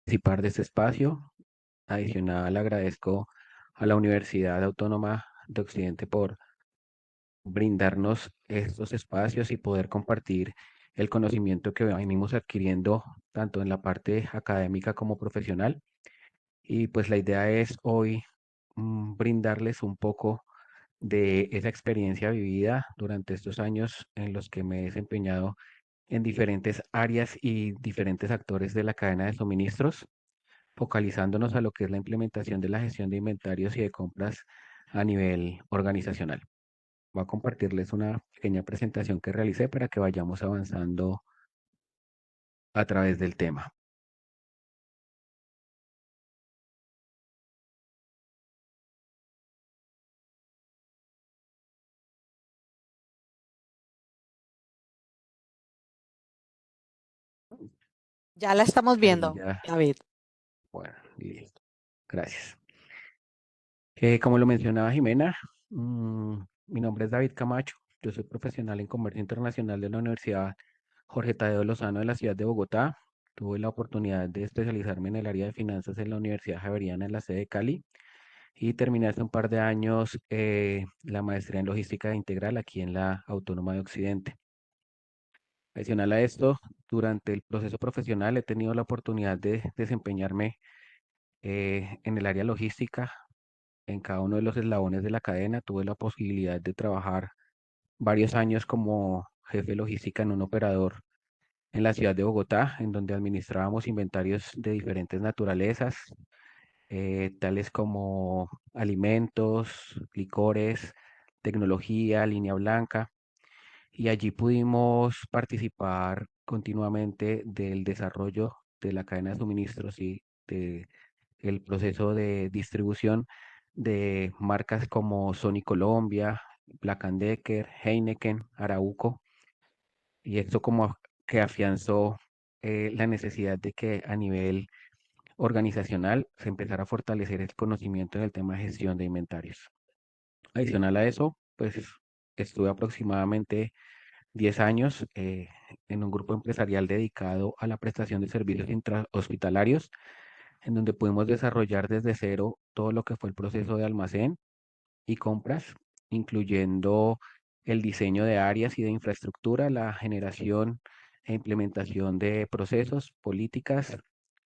participar de este espacio. Adicional, agradezco a la Universidad Autónoma de Occidente por brindarnos estos espacios y poder compartir el conocimiento que venimos adquiriendo tanto en la parte académica como profesional. Y pues la idea es hoy brindarles un poco de esa experiencia vivida durante estos años en los que me he desempeñado en diferentes áreas y diferentes actores de la cadena de suministros, focalizándonos a lo que es la implementación de la gestión de inventarios y de compras a nivel organizacional. Voy a compartirles una pequeña presentación que realicé para que vayamos avanzando a través del tema. Ya la estamos Ahí viendo, ya, David. bueno, listo. Gracias. Como lo mencionaba Jimena, mi nombre es David Camacho. Yo soy profesional en comercio internacional de la Universidad Jorge Tadeo Lozano de la ciudad de Bogotá. Tuve la oportunidad de especializarme en el área de finanzas en la Universidad Javeriana en la sede de Cali y terminé hace un par de años la maestría en logística integral aquí en la Autónoma de Occidente. Adicional a esto, durante el proceso profesional he tenido la oportunidad de desempeñarme en el área logística en cada uno de los eslabones de la cadena. Tuve la posibilidad de trabajar varios años como jefe de logística en un operador en la ciudad de Bogotá, en donde administrábamos inventarios de diferentes naturalezas, tales como alimentos, licores, tecnología, línea blanca, y allí pudimos participar continuamente del desarrollo de la cadena de suministros y de el proceso de distribución de marcas como Sony Colombia, Black & Decker, Heineken, Arauco, y esto como que afianzó la necesidad de que a nivel organizacional se empezara a fortalecer el conocimiento en el tema de gestión de inventarios. Adicional a eso, pues estuve aproximadamente 10 años en un grupo empresarial dedicado a la prestación de servicios intrahospitalarios, en donde pudimos desarrollar desde cero todo lo que fue el proceso de almacén y compras, incluyendo el diseño de áreas y de infraestructura, la generación e implementación de procesos, políticas.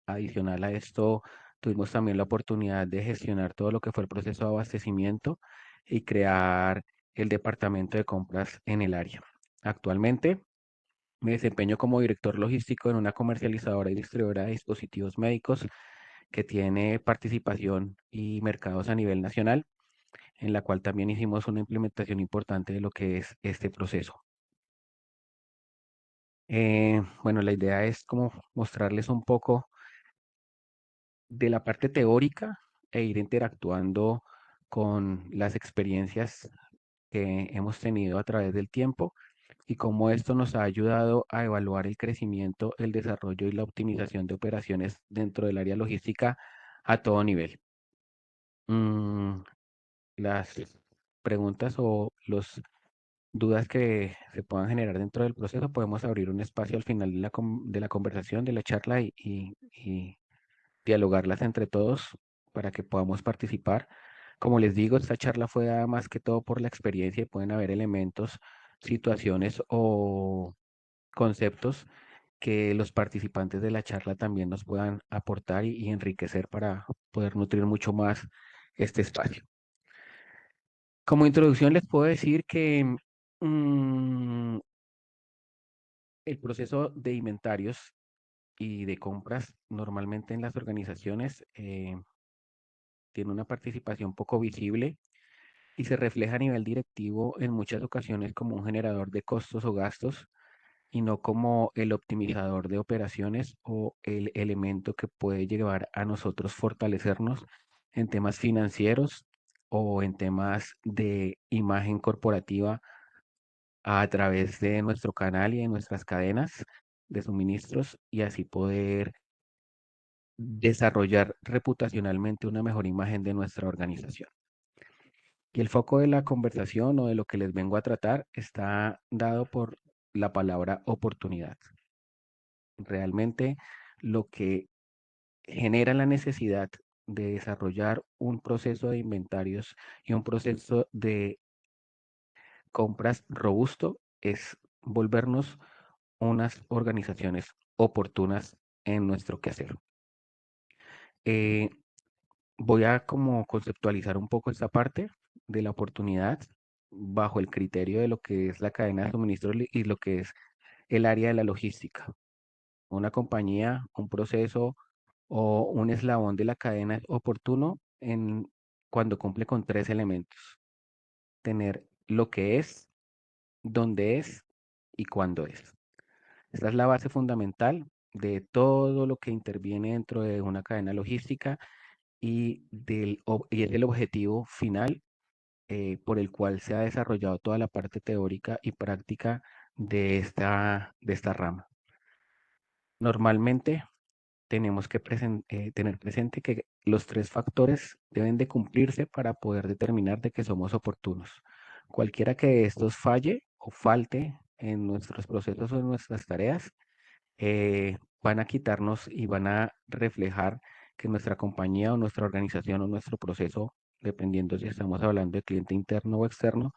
Adicional a esto, tuvimos también la oportunidad de gestionar todo lo que fue el proceso de abastecimiento y crear el departamento de compras en el área. Actualmente me desempeño como director logístico en una comercializadora y distribuidora de dispositivos médicos que tiene participación y mercados a nivel nacional, en la cual también hicimos una implementación importante de lo que es este proceso. Bueno, la idea es como mostrarles un poco de la parte teórica e ir interactuando con las experiencias que hemos tenido a través del tiempo y cómo esto nos ha ayudado a evaluar el crecimiento, el desarrollo y la optimización de operaciones dentro del área logística a todo nivel. Mm, las preguntas o las dudas que se puedan generar dentro del proceso, podemos abrir un espacio al final de de la conversación, de la charla y dialogarlas entre todos para que podamos participar. Como les digo, esta charla fue dada más que todo por la experiencia y pueden haber elementos, situaciones o conceptos que los participantes de la charla también nos puedan aportar y enriquecer para poder nutrir mucho más este espacio. Como introducción les puedo decir que mm, el proceso de inventarios y de compras normalmente en las organizaciones tiene una participación poco visible y se refleja a nivel directivo en muchas ocasiones como un generador de costos o gastos y no como el optimizador de operaciones o el elemento que puede llevar a nosotros fortalecernos en temas financieros o en temas de imagen corporativa a través de nuestro canal y de nuestras cadenas de suministros y así poder desarrollar reputacionalmente una mejor imagen de nuestra organización. Y el foco de la conversación o de lo que les vengo a tratar está dado por la palabra oportunidad. Realmente lo que genera la necesidad de desarrollar un proceso de inventarios y un proceso de compras robusto es volvernos unas organizaciones oportunas en nuestro quehacer. Eh, Voy a como conceptualizar un poco esta parte de la oportunidad bajo el criterio de lo que es la cadena de suministro y lo que es el área de la logística. Una compañía, un proceso o un eslabón de la cadena es oportuno cuando cumple con tres elementos: tener lo que es, dónde es y cuándo es. Esta es la base fundamental de todo lo que interviene dentro de una cadena logística y es el objetivo final por el cual se ha desarrollado toda la parte teórica y práctica de esta rama. Normalmente tenemos que tener presente que los tres factores deben de cumplirse para poder determinar de que somos oportunos. Cualquiera que estos falle o falte en nuestros procesos o en nuestras tareas, van a quitarnos y van a reflejar que nuestra compañía o nuestra organización o nuestro proceso, dependiendo si estamos hablando de cliente interno o externo,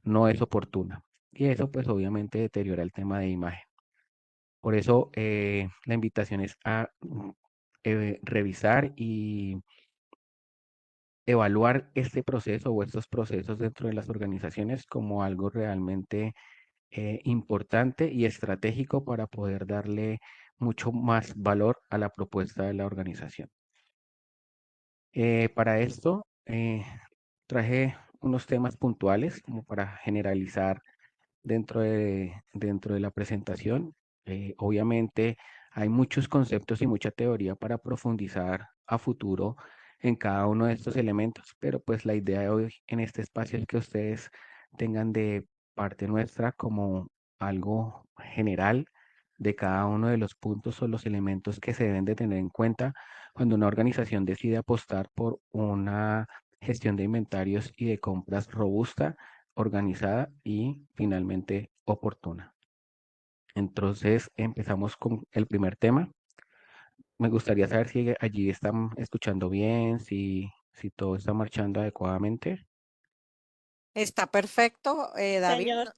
no es oportuna. Y eso pues obviamente deteriora el tema de imagen. Por eso la invitación es a revisar y evaluar este proceso o estos procesos dentro de las organizaciones como algo realmente importante y estratégico para poder darle mucho más valor a la propuesta de la organización. Para esto, traje unos temas puntuales como para generalizar dentro de la presentación. Obviamente hay muchos conceptos y mucha teoría para profundizar a futuro en cada uno de estos elementos, pero pues la idea de hoy en este espacio es que ustedes tengan de parte nuestra como algo general de cada uno de los puntos o los elementos que se deben de tener en cuenta cuando una organización decide apostar por una gestión de inventarios y de compras robusta, organizada y finalmente oportuna. Entonces empezamos con el primer tema. Me gustaría saber si allí están escuchando bien, si todo está marchando adecuadamente. Está perfecto, David. Señor,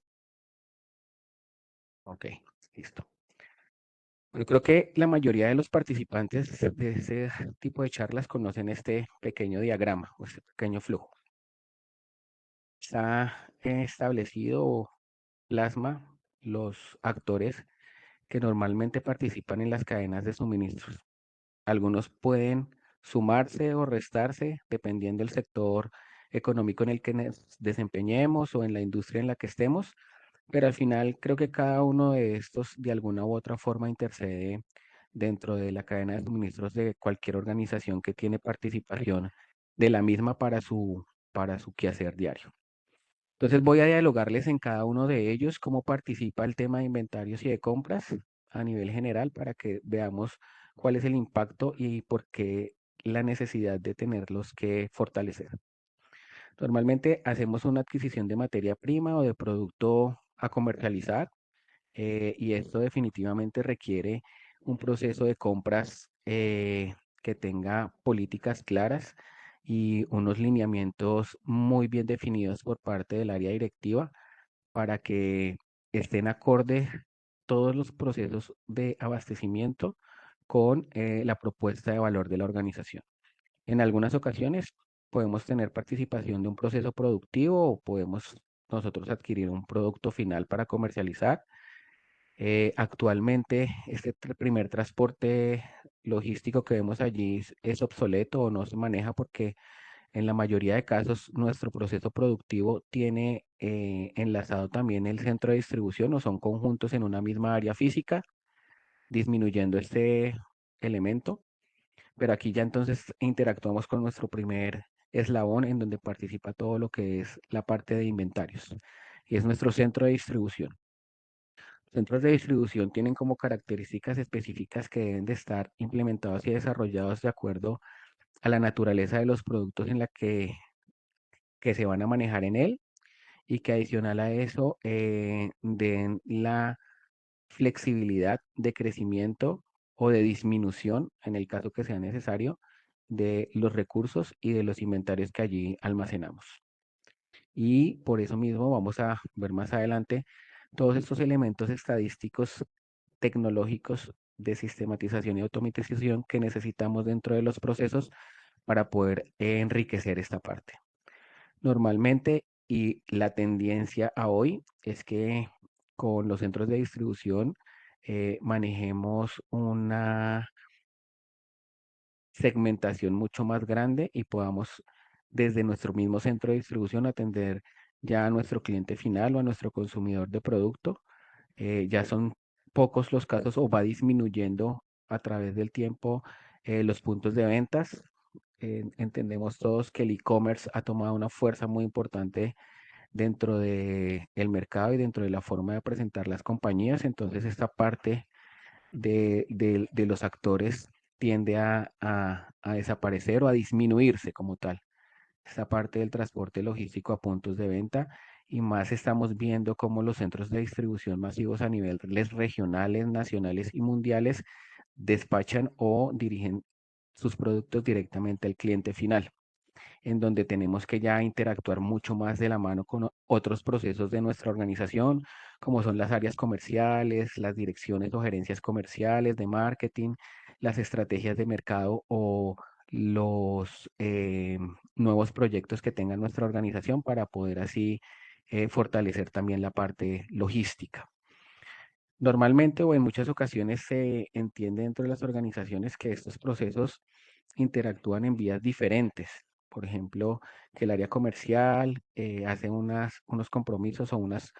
Ok, listo. Yo creo que la mayoría de los participantes de ese tipo de charlas conocen este pequeño diagrama o este pequeño flujo. Está establecido o plasma los actores que normalmente participan en las cadenas de suministros. Algunos pueden sumarse o restarse dependiendo del sector económico en el que nos desempeñemos o en la industria en la que estemos, pero al final creo que cada uno de estos de alguna u otra forma intercede dentro de la cadena de suministros de cualquier organización que tiene participación de la misma para su quehacer diario. Entonces voy a dialogarles en cada uno de ellos cómo participa el tema de inventarios y de compras a nivel general para que veamos cuál es el impacto y por qué la necesidad de tenerlos que fortalecer. Normalmente hacemos una adquisición de materia prima o de producto a comercializar, y esto definitivamente requiere un proceso de compras que tenga políticas claras y unos lineamientos muy bien definidos por parte del área directiva para que estén acorde todos los procesos de abastecimiento con la propuesta de valor de la organización. En algunas ocasiones podemos tener participación de un proceso productivo o podemos nosotros adquirir un producto final para comercializar. Actualmente este primer transporte logístico que vemos allí es obsoleto o no se maneja porque en la mayoría de casos nuestro proceso productivo tiene enlazado también el centro de distribución o son conjuntos en una misma área física, disminuyendo este elemento. Pero aquí ya entonces interactuamos con nuestro primer eslabón en donde participa todo lo que es la parte de inventarios y es nuestro centro de distribución. Centros de distribución tienen como características específicas que deben de estar implementados y desarrollados de acuerdo a la naturaleza de los productos en la que se van a manejar en él y que adicional a eso den la flexibilidad de crecimiento o de disminución, en el caso que sea necesario, de los recursos y de los inventarios que allí almacenamos. Y por eso mismo vamos a ver más adelante todos estos elementos estadísticos tecnológicos de sistematización y automatización que necesitamos dentro de los procesos para poder enriquecer esta parte. Normalmente, y la tendencia a hoy es que con los centros de distribución manejemos una segmentación mucho más grande y podamos desde nuestro mismo centro de distribución atender ya a nuestro cliente final o a nuestro consumidor de producto. Ya son pocos los casos o va disminuyendo a través del tiempo los puntos de ventas. Entendemos todos que el e-commerce ha tomado una fuerza muy importante dentro del mercado y dentro de la forma de presentar las compañías. Entonces, esta parte de los actores tiende a desaparecer o a disminuirse como tal. Esta parte del transporte logístico a puntos de venta y más estamos viendo cómo los centros de distribución masivos a niveles regionales, nacionales y mundiales despachan o dirigen sus productos directamente al cliente final, en donde tenemos que ya interactuar mucho más de la mano con otros procesos de nuestra organización, como son las áreas comerciales, las direcciones o gerencias comerciales de marketing, las estrategias de mercado o los nuevos proyectos que tenga nuestra organización para poder así fortalecer también la parte logística. Normalmente o en muchas ocasiones se entiende dentro de las organizaciones que estos procesos interactúan en vías diferentes. Por ejemplo, que el área comercial hace unos compromisos o unas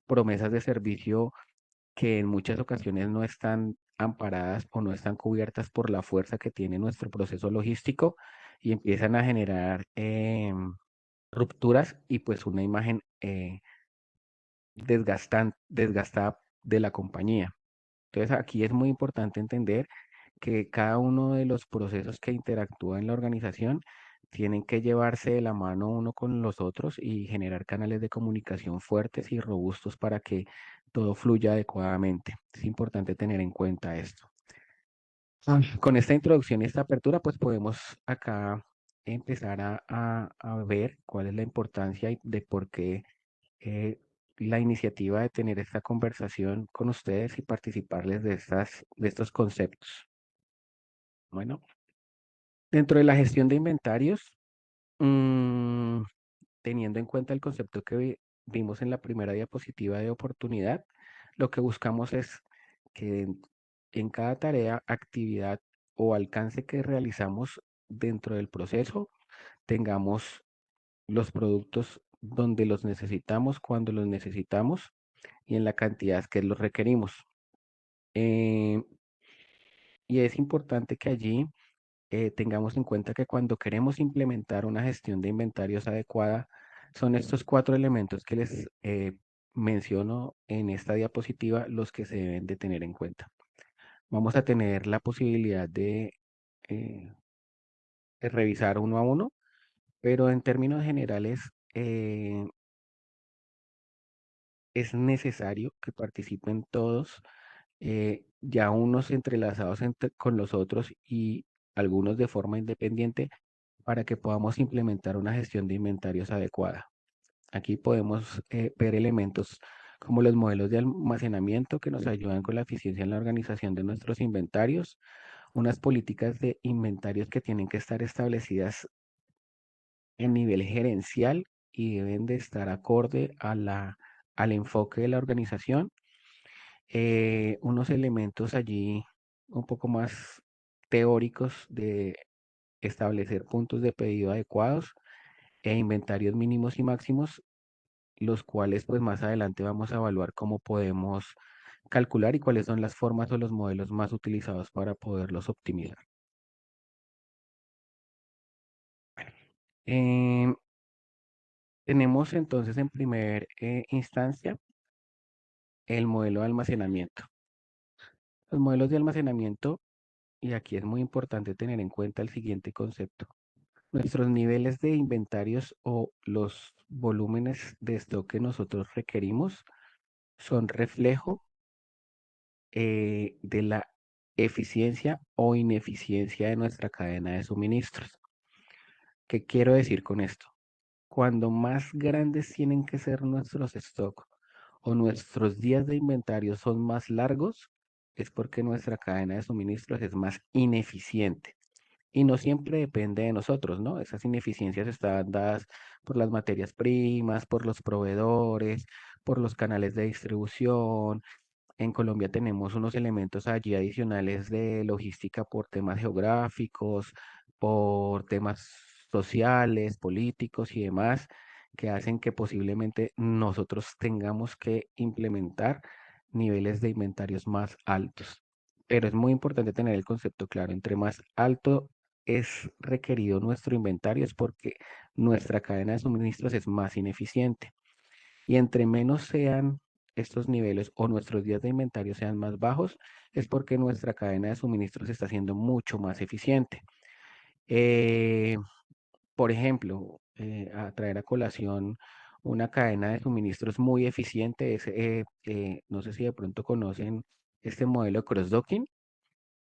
promesas de servicio que en muchas ocasiones no están amparadas o no están cubiertas por la fuerza que tiene nuestro proceso logístico y empiezan a generar rupturas y pues una imagen desgastada de la compañía. Entonces aquí es muy importante entender que cada uno de los procesos que interactúa en la organización tienen que llevarse de la mano uno con los otros y generar canales de comunicación fuertes y robustos para que todo fluya adecuadamente. Es importante tener en cuenta esto. Con esta introducción y esta apertura, pues podemos acá empezar a ver cuál es la importancia de por qué eh, la iniciativa de tener esta conversación con ustedes y participarles de estos conceptos. Bueno, dentro de la gestión de inventarios, mm, teniendo en cuenta el concepto que vimos en la primera diapositiva de oportunidad, lo que buscamos es que en cada tarea, actividad o alcance que realizamos dentro del proceso, tengamos los productos donde los necesitamos, cuando los necesitamos y en la cantidad que los requerimos. Eh, y es importante que allí tengamos en cuenta que cuando queremos implementar una gestión de inventarios adecuada, son estos cuatro elementos que les menciono en esta diapositiva los que se deben de tener en cuenta. Vamos a tener la posibilidad eh, de revisar uno a uno, pero en términos generales es necesario que participen todos, ya unos entrelazados con los otros y algunos de forma independiente para que podamos implementar una gestión de inventarios adecuada. Aquí podemos ver elementos como los modelos de almacenamiento que nos ayudan con la eficiencia en la organización de nuestros inventarios, unas políticas de inventarios que tienen que estar establecidas en nivel gerencial y deben de estar acorde al enfoque de la organización. Unos elementos allí un poco más teóricos de establecer puntos de pedido adecuados e inventarios mínimos y máximos, los cuales pues más adelante vamos a evaluar cómo podemos calcular y cuáles son las formas o los modelos más utilizados para poderlos optimizar. Em, Tenemos entonces en primer instancia el modelo de almacenamiento. Los modelos de almacenamiento, y aquí es muy importante tener en cuenta el siguiente concepto. Nuestros niveles de inventarios o los volúmenes de stock que nosotros requerimos son reflejo de la eficiencia o ineficiencia de nuestra cadena de suministros. ¿Qué quiero decir con esto? Cuando más grandes tienen que ser nuestros stocks o nuestros días de inventario son más largos, es porque nuestra cadena de suministros es más ineficiente. Y no siempre depende de nosotros, ¿no? Esas ineficiencias están dadas por las materias primas, por los proveedores, por los canales de distribución. En Colombia tenemos unos elementos allí adicionales de logística por temas geográficos, por temas sociales, políticos y demás, que hacen que posiblemente nosotros tengamos que implementar niveles de inventarios más altos. Pero es muy importante tener el concepto claro, entre más alto es requerido nuestro inventario es porque nuestra cadena de suministros es más ineficiente. Y entre menos sean estos niveles o nuestros días de inventario sean más bajos, es porque nuestra cadena de suministros está siendo mucho más eficiente. Eh, por ejemplo, a traer a colación una cadena de suministros muy eficiente es, no sé si de pronto conocen este modelo cross-docking,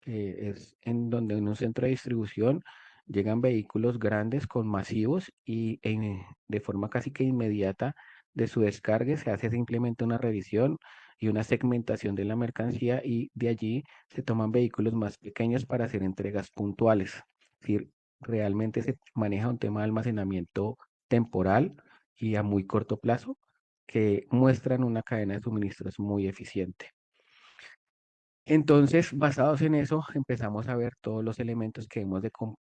que es en donde en un centro de distribución llegan vehículos grandes con masivos y de forma casi que inmediata de su descargue se hace simplemente una revisión y una segmentación de la mercancía y de allí se toman vehículos más pequeños para hacer entregas puntuales. Es decir, realmente se maneja un tema de almacenamiento temporal y a muy corto plazo que muestran una cadena de suministros muy eficiente. Entonces, basados en eso, empezamos a ver todos los elementos que hemos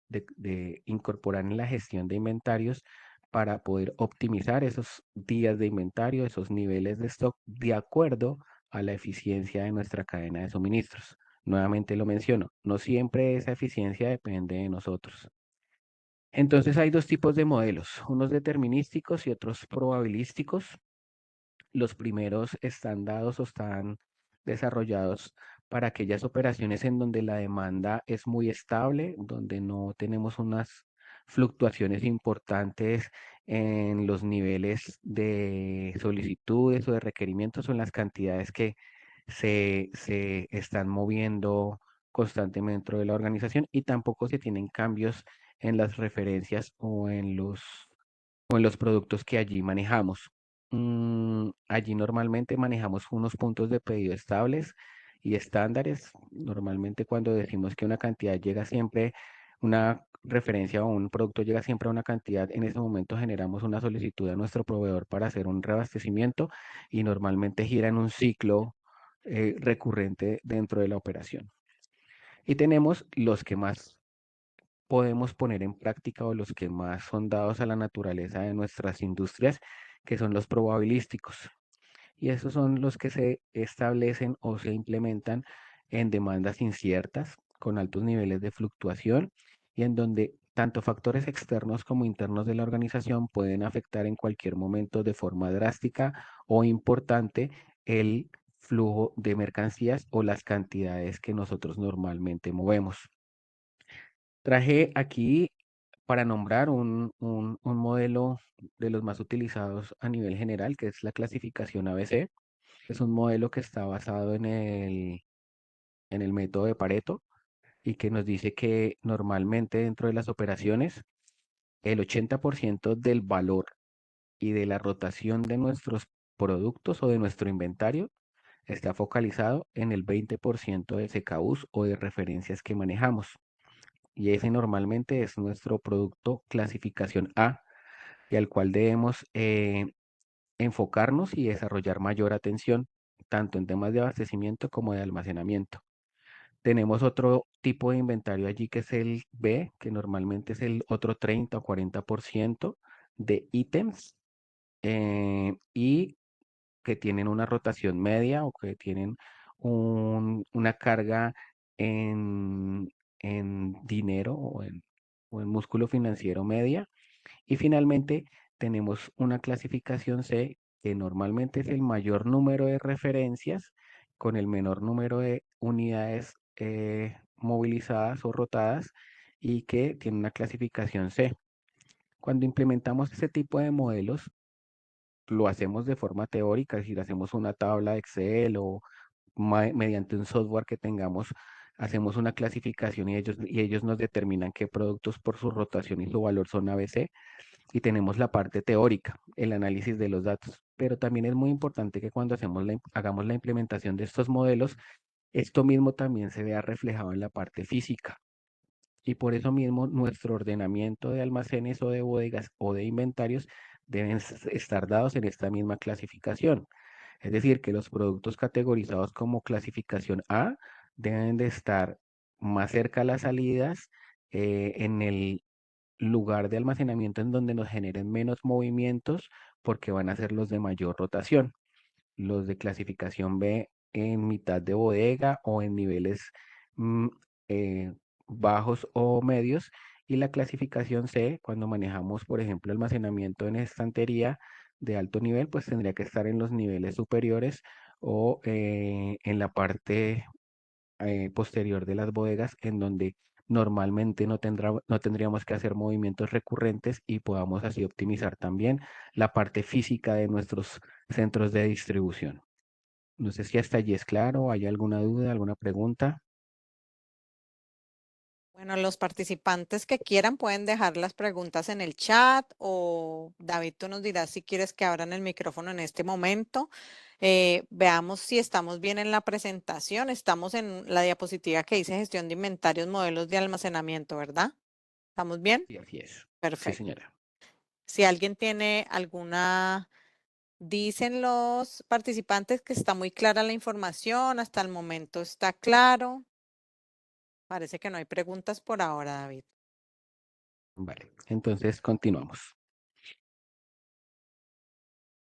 de incorporar en la gestión de inventarios para poder optimizar esos días de inventario, esos niveles de stock, de acuerdo a la eficiencia de nuestra cadena de suministros. Nuevamente lo menciono, no siempre esa eficiencia depende de nosotros. Entonces hay dos tipos de modelos, unos determinísticos y otros probabilísticos. Los primeros están dados o están desarrollados para aquellas operaciones en donde la demanda es muy estable, donde no tenemos unas fluctuaciones importantes en los niveles de solicitudes o de requerimientos o en las cantidades que se están moviendo constantemente dentro de la organización y tampoco se tienen cambios en las referencias o en los productos que allí manejamos. Allí normalmente manejamos unos puntos de pedido estables y estándares. Normalmente cuando decimos que una cantidad llega siempre, una referencia o un producto llega siempre a una cantidad, en ese momento generamos una solicitud a nuestro proveedor para hacer un reabastecimiento y normalmente gira en un ciclo recurrente dentro de la operación. Y tenemos los que más podemos poner en práctica o los que más son dados a la naturaleza de nuestras industrias, que son los probabilísticos. Y esos son los que se establecen o se implementan en demandas inciertas, con altos niveles de fluctuación y en donde tanto factores externos como internos de la organización pueden afectar en cualquier momento de forma drástica o importante el flujo de mercancías o las cantidades que nosotros normalmente movemos. Traje aquí para nombrar un modelo de los más utilizados a nivel general, que es la clasificación ABC. Es un modelo que está basado en el método de Pareto y que nos dice que normalmente dentro de las operaciones, el 80% del valor y de la rotación de nuestros productos o de nuestro inventario está focalizado en el 20% de SKUs o de referencias que manejamos. Y ese normalmente es nuestro producto clasificación A y al cual debemos enfocarnos y desarrollar mayor atención, tanto en temas de abastecimiento como de almacenamiento. Tenemos otro tipo de inventario allí que es el B, que normalmente es el otro 30 o 40% de ítems y que tienen una rotación media o que tienen una carga en, en dinero o en músculo financiero media. Y finalmente tenemos una clasificación C que normalmente es el mayor número de referencias con el menor número de unidades movilizadas o rotadas y que tiene una clasificación C. Cuando implementamos este tipo de modelos, lo hacemos de forma teórica, es decir, hacemos una tabla de Excel o mediante un software que tengamos hacemos una clasificación y ellos nos determinan qué productos por su rotación y su valor son ABC, y tenemos la parte teórica, el análisis de los datos. Pero también es muy importante que cuando hagamos la implementación de estos modelos, esto mismo también se vea reflejado en la parte física. Y por eso mismo nuestro ordenamiento de almacenes o de bodegas o de inventarios deben estar dados en esta misma clasificación. Es decir, que los productos categorizados como clasificación A deben de estar más cerca a las salidas, en el lugar de almacenamiento en donde nos generen menos movimientos, porque van a ser los de mayor rotación. Los de clasificación B en mitad de bodega o en niveles mm, eh, bajos o medios. Y la clasificación C, cuando manejamos, por ejemplo, almacenamiento en estantería de alto nivel, pues tendría que estar en los niveles superiores o en la parte posterior de las bodegas, en donde normalmente no tendríamos que hacer movimientos recurrentes y podamos así optimizar también la parte física de nuestros centros de distribución. No sé si hasta allí es claro, ¿hay alguna duda, alguna pregunta? Bueno, los participantes que quieran pueden dejar las preguntas en el chat o David, tú nos dirás si quieres que abran el micrófono en este momento. Veamos si estamos bien en la presentación. Estamos en la diapositiva que dice gestión de inventarios, modelos de almacenamiento, ¿verdad? ¿Estamos bien? Sí, así es. Sí, Perfecto. señora. Si alguien tiene alguna, dicen los participantes que está muy clara la información, hasta el momento está claro. Parece que no hay preguntas por ahora, David. Vale, entonces continuamos.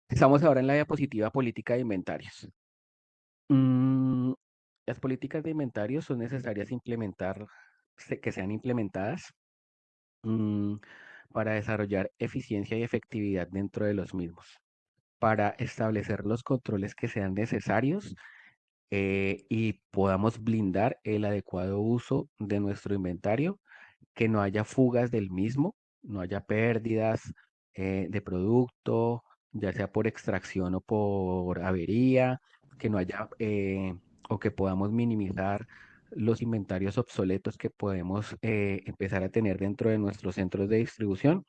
Estamos ahora en la diapositiva política de inventarios. Mm, las políticas de inventarios son necesarias que sean implementadas mm, para desarrollar eficiencia y efectividad dentro de los mismos, para establecer los controles que sean necesarios, y podamos blindar el adecuado uso de nuestro inventario, que no haya fugas del mismo, no haya pérdidas de producto, ya sea por extracción o por avería, que no haya o que podamos minimizar los inventarios obsoletos que podemos empezar a tener dentro de nuestros centros de distribución,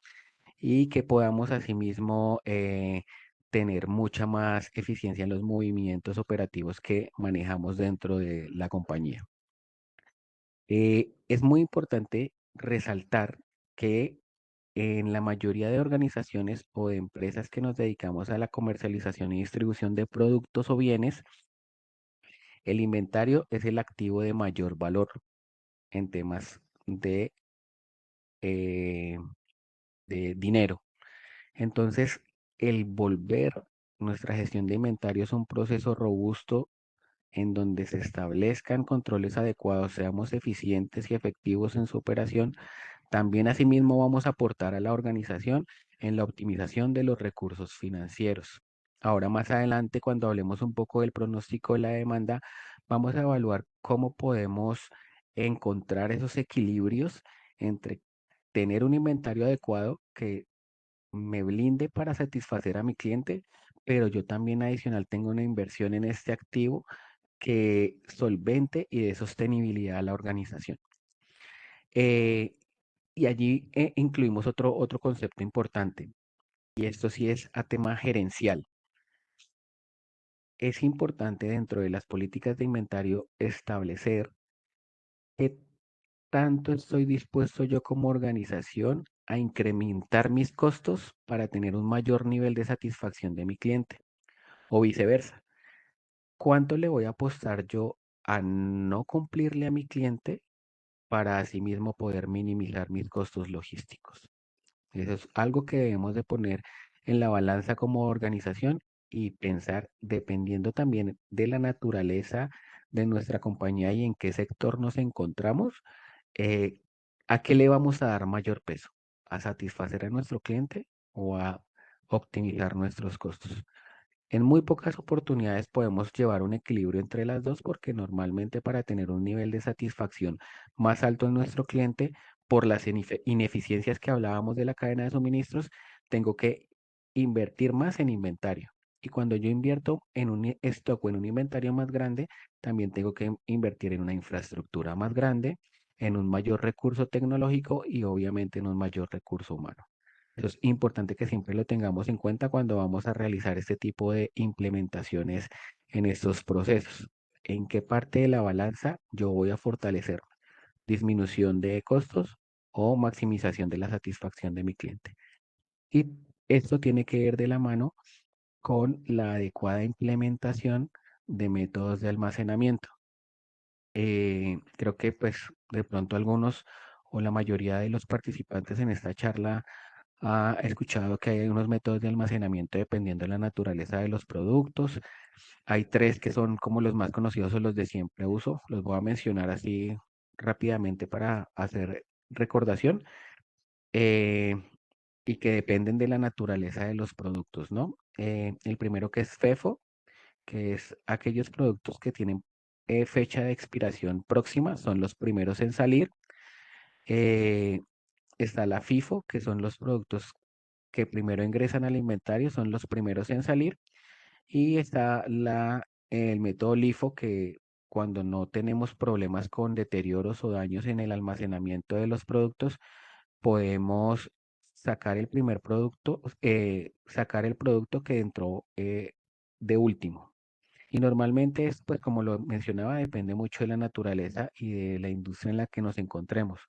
y que podamos asimismo tener mucha más eficiencia en los movimientos operativos que manejamos dentro de la compañía. Es muy importante resaltar que en la mayoría de organizaciones o de empresas que nos dedicamos a la comercialización y distribución de productos o bienes, el inventario es el activo de mayor valor en temas eh, de dinero. Entonces, el volver nuestra gestión de inventarios un proceso robusto en donde se establezcan controles adecuados, seamos eficientes y efectivos en su operación, también asimismo vamos a aportar a la organización en la optimización de los recursos financieros. Ahora más adelante, cuando hablemos un poco del pronóstico de la demanda, vamos a evaluar cómo podemos encontrar esos equilibrios entre tener un inventario adecuado que me blinde para satisfacer a mi cliente, pero yo también adicional tengo una inversión en este activo que solvente y de sostenibilidad a la organización. Eh, y allí incluimos otro concepto importante, y esto sí es a tema gerencial. Es importante dentro de las políticas de inventario establecer qué tanto estoy dispuesto yo como organización a incrementar mis costos para tener un mayor nivel de satisfacción de mi cliente, o viceversa. ¿Cuánto le voy a apostar yo a no cumplirle a mi cliente para asimismo poder minimizar mis costos logísticos? Eso es algo que debemos de poner en la balanza como organización y pensar, dependiendo también de la naturaleza de nuestra compañía y en qué sector nos encontramos, eh, ¿a qué le vamos a dar mayor peso? ¿A satisfacer a nuestro cliente o a optimizar nuestros costos? En muy pocas oportunidades podemos llevar un equilibrio entre las dos, porque normalmente para tener un nivel de satisfacción más alto en nuestro cliente, por las ineficiencias que hablábamos de la cadena de suministros, tengo que invertir más en inventario. Y cuando yo invierto en un stock o en un inventario más grande, también tengo que invertir en una infraestructura más grande, en un mayor recurso tecnológico y obviamente en un mayor recurso humano. Eso es importante que siempre lo tengamos en cuenta cuando vamos a realizar este tipo de implementaciones en estos procesos. ¿En qué parte de la balanza yo voy a fortalecer? ¿Disminución de costos o maximización de la satisfacción de mi cliente? Y esto tiene que ir de la mano con la adecuada implementación de métodos de almacenamiento. Creo que pues de pronto algunos o la mayoría de los participantes en esta charla ha escuchado que hay unos métodos de almacenamiento dependiendo de la naturaleza de los productos. Hay tres que son como los más conocidos o los de siempre uso. Los voy a mencionar así rápidamente para hacer recordación. eh, y que dependen de la naturaleza de los productos, ¿no? El primero que es FEFO, que es aquellos productos que tienen fecha de expiración próxima, son los primeros en salir. Eh, Está la FIFO, que son los productos que primero ingresan al inventario, son los primeros en salir. Y está el método LIFO, que cuando no tenemos problemas con deterioros o daños en el almacenamiento de los productos, podemos sacar el primer producto, sacar el producto que entró de último. Y normalmente es, pues como lo mencionaba, depende mucho de la naturaleza y de la industria en la que nos encontremos.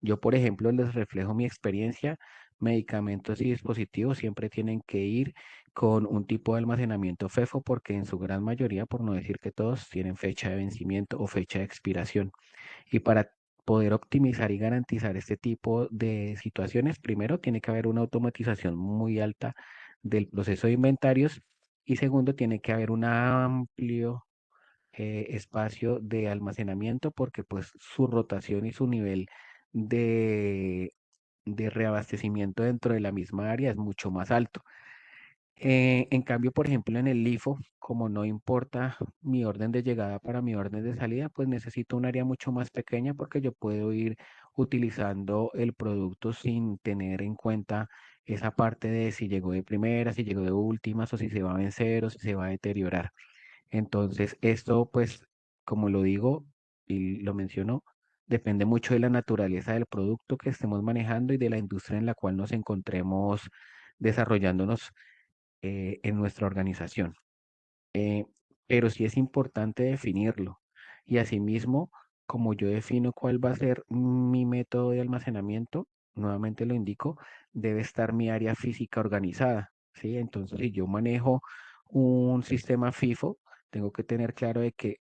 Yo, por ejemplo, les reflejo mi experiencia. Medicamentos y dispositivos siempre tienen que ir con un tipo de almacenamiento FEFO porque en su gran mayoría, por no decir que todos, tienen fecha de vencimiento o fecha de expiración. Y para poder optimizar y garantizar este tipo de situaciones, primero tiene que haber una automatización muy alta del proceso de inventarios y segundo tiene que haber un amplio espacio de almacenamiento porque pues su rotación y su nivel de, de reabastecimiento dentro de la misma área es mucho más alto. En cambio, por ejemplo, en el LIFO, como no importa mi orden de llegada para mi orden de salida, pues necesito un área mucho más pequeña porque yo puedo ir utilizando el producto sin tener en cuenta esa parte de si llegó de primeras, si llegó de últimas, o si se va a vencer o si se va a deteriorar. Entonces, esto, pues, como lo digo y lo menciono, depende mucho de la naturaleza del producto que estemos manejando y de la industria en la cual nos encontremos desarrollándonos en nuestra organización. Eh, pero sí es importante definirlo. Y asimismo, como yo defino cuál va a ser mi método de almacenamiento, nuevamente lo indico, debe estar mi área física organizada, ¿sí? Entonces, si yo manejo un sistema FIFO, tengo que tener claro de que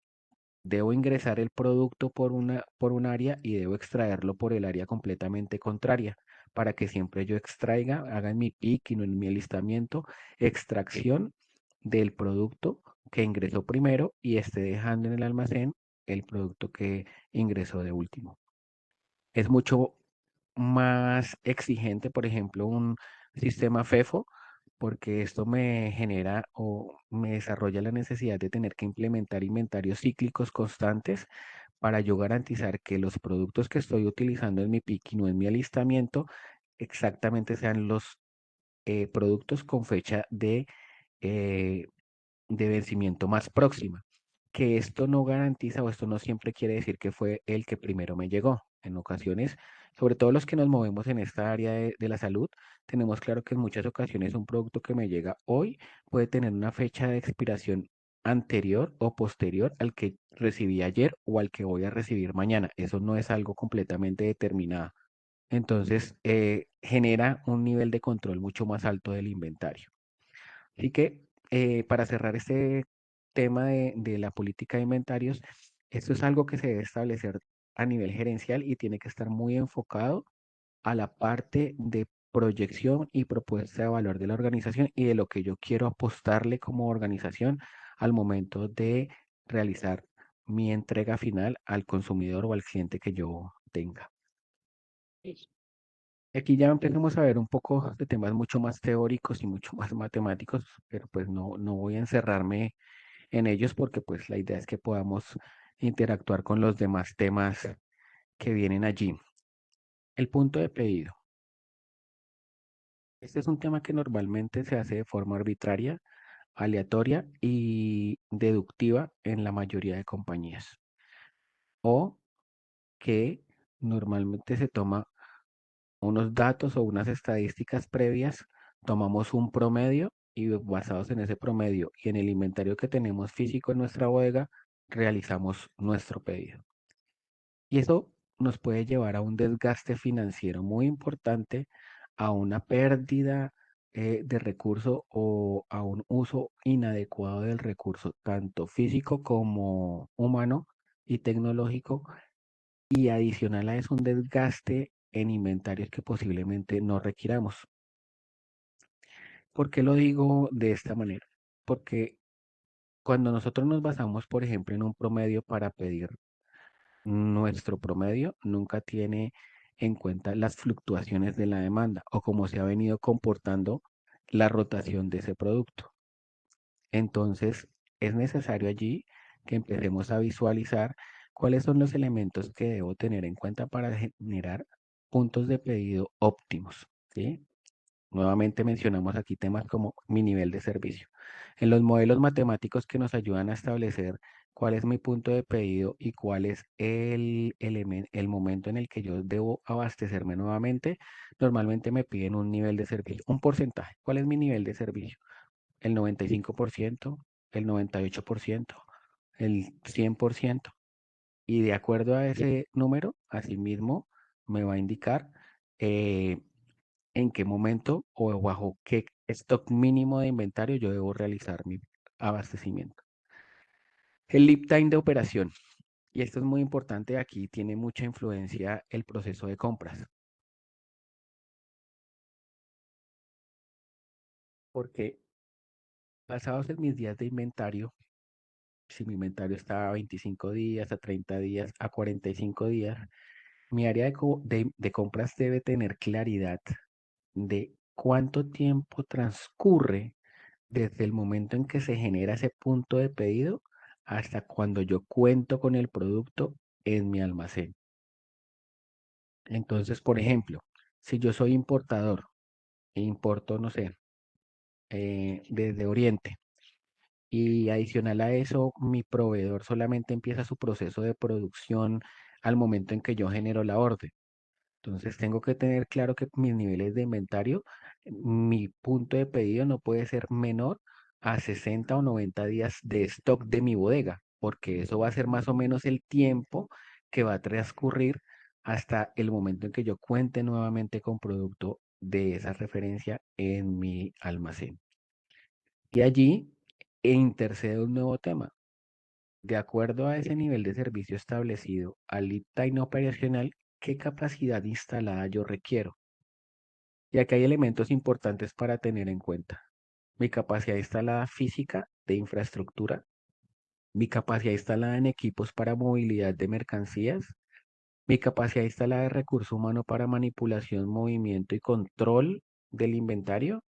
debo ingresar el producto por un área y debo extraerlo por el área completamente contraria, para que siempre yo extraiga, haga en mi pick y no en mi alistamiento, extracción del producto que ingresó primero y esté dejando en el almacén el producto que ingresó de último. Es mucho más exigente, por ejemplo, un sistema FEFO, porque esto me genera o me desarrolla la necesidad de tener que implementar inventarios cíclicos constantes para yo garantizar que los productos que estoy utilizando en mi pick y no en mi alistamiento exactamente sean los productos con fecha eh, de vencimiento más próxima. Que esto no garantiza o esto no siempre quiere decir que fue el que primero me llegó. En ocasiones, sobre todo los que nos movemos en esta área de la salud, tenemos claro que en muchas ocasiones un producto que me llega hoy puede tener una fecha de expiración anterior o posterior al que recibí ayer o al que voy a recibir mañana. Eso no es algo completamente determinado. Entonces, genera un nivel de control mucho más alto del inventario. Así que para cerrar este tema de la política de inventarios, esto es algo que se debe establecer a nivel gerencial y tiene que estar muy enfocado a la parte de proyección y propuesta de valor de la organización y de lo que yo quiero apostarle como organización al momento de realizar mi entrega final al consumidor o al cliente que yo tenga. Aquí ya empezamos a ver un poco de temas mucho más teóricos y mucho más matemáticos, pero pues no voy a encerrarme en ellos porque pues la idea es que podamos interactuar con los demás temas que vienen allí. El punto de pedido. Este es un tema que normalmente se hace de forma arbitraria. aleatoria y deductiva en la mayoría de compañías. O que normalmente se toma unos datos o unas estadísticas previas, tomamos un promedio y basados en ese promedio y en el inventario que tenemos físico en nuestra bodega, realizamos nuestro pedido. Y eso nos puede llevar a un desgaste financiero muy importante, a una pérdida de recurso o a un uso inadecuado del recurso, tanto físico como humano y tecnológico, y adicional a eso un desgaste en inventarios que posiblemente no requiramos. ¿Por qué lo digo de esta manera? Porque cuando nosotros nos basamos, por ejemplo, en un promedio para pedir, nuestro promedio nunca tiene en cuenta las fluctuaciones de la demanda o cómo se ha venido comportando la rotación de ese producto. Entonces, es necesario allí que empecemos a visualizar cuáles son los elementos que debo tener en cuenta para generar puntos de pedido óptimos, ¿sí? Nuevamente mencionamos aquí temas como mi nivel de servicio. En los modelos matemáticos que nos ayudan a establecer cuál es mi punto de pedido y cuál es el momento en el que yo debo abastecerme nuevamente, normalmente me piden un nivel de servicio, un porcentaje. ¿Cuál es mi nivel de servicio? El 95%, el 98%, el 100%. Y de acuerdo a ese número, asimismo, me va a indicar eh, en qué momento o bajo qué stock mínimo de inventario yo debo realizar mi abastecimiento. El lead time de operación. Y esto es muy importante, aquí tiene mucha influencia el proceso de compras, porque basados en mis días de inventario, si mi inventario está a 25 días, a 30 días, a 45 días, mi área de compras debe tener claridad de cuánto tiempo transcurre desde el momento en que se genera ese punto de pedido hasta cuando yo cuento con el producto en mi almacén. Entonces, por ejemplo, si yo soy importador e importo, no sé, desde Oriente y adicional a eso, mi proveedor solamente empieza su proceso de producción al momento en que yo genero la orden. Entonces tengo que tener claro que mis niveles de inventario, mi punto de pedido no puede ser menor a 60 o 90 días de stock de mi bodega, porque eso va a ser más o menos el tiempo que va a transcurrir hasta el momento en que yo cuente nuevamente con producto de esa referencia en mi almacén. Y allí intercede un nuevo tema. De acuerdo a ese nivel de servicio establecido al lead time operacional, ¿qué capacidad instalada yo requiero? Y aquí hay elementos importantes para tener en cuenta. Mi capacidad instalada física de infraestructura, mi capacidad instalada en equipos para movilidad de mercancías, mi capacidad instalada de recurso humano para manipulación, movimiento y control del inventario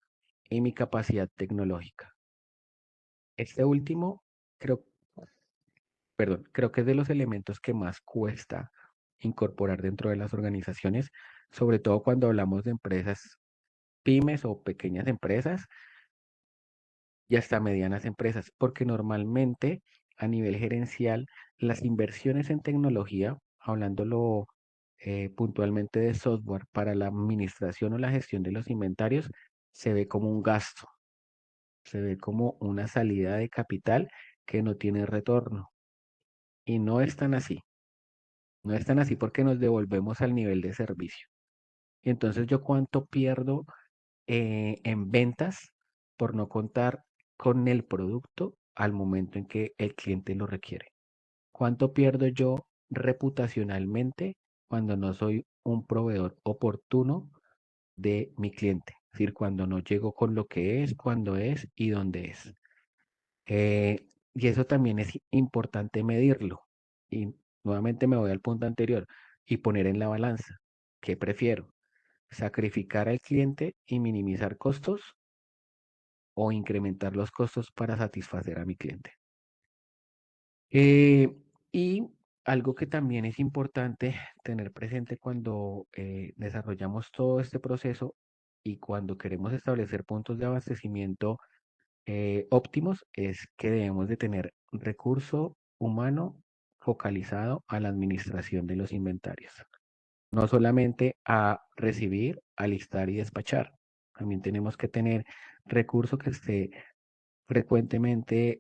y mi capacidad tecnológica. Este último, creo, creo que es de los elementos que más cuesta incorporar dentro de las organizaciones, sobre todo cuando hablamos de empresas pymes o pequeñas empresas y hasta medianas empresas, porque normalmente a nivel gerencial las inversiones en tecnología, hablándolo puntualmente de software para la administración o la gestión de los inventarios, se ve como un gasto, se ve como una salida de capital que no tiene retorno. Y no es tan así, no es tan así porque nos devolvemos al nivel de servicio. Y entonces yo cuánto pierdo en ventas por no contar con el producto al momento en que el cliente lo requiere. ¿Cuánto pierdo yo reputacionalmente cuando no soy un proveedor oportuno de mi cliente? Es decir, cuando no llego con lo que es, cuándo es y dónde es. Y eso también es importante medirlo. Y nuevamente me voy al punto anterior y poner en la balanza. ¿Qué prefiero? ¿Sacrificar al cliente y minimizar costos o incrementar los costos para satisfacer a mi cliente? Eh, y algo que también es importante tener presente cuando desarrollamos todo este proceso y cuando queremos establecer puntos de abastecimiento óptimos es que debemos de tener recurso humano focalizado a la administración de los inventarios, no solamente a recibir, alistar y despachar. También tenemos que tener recurso que esté frecuentemente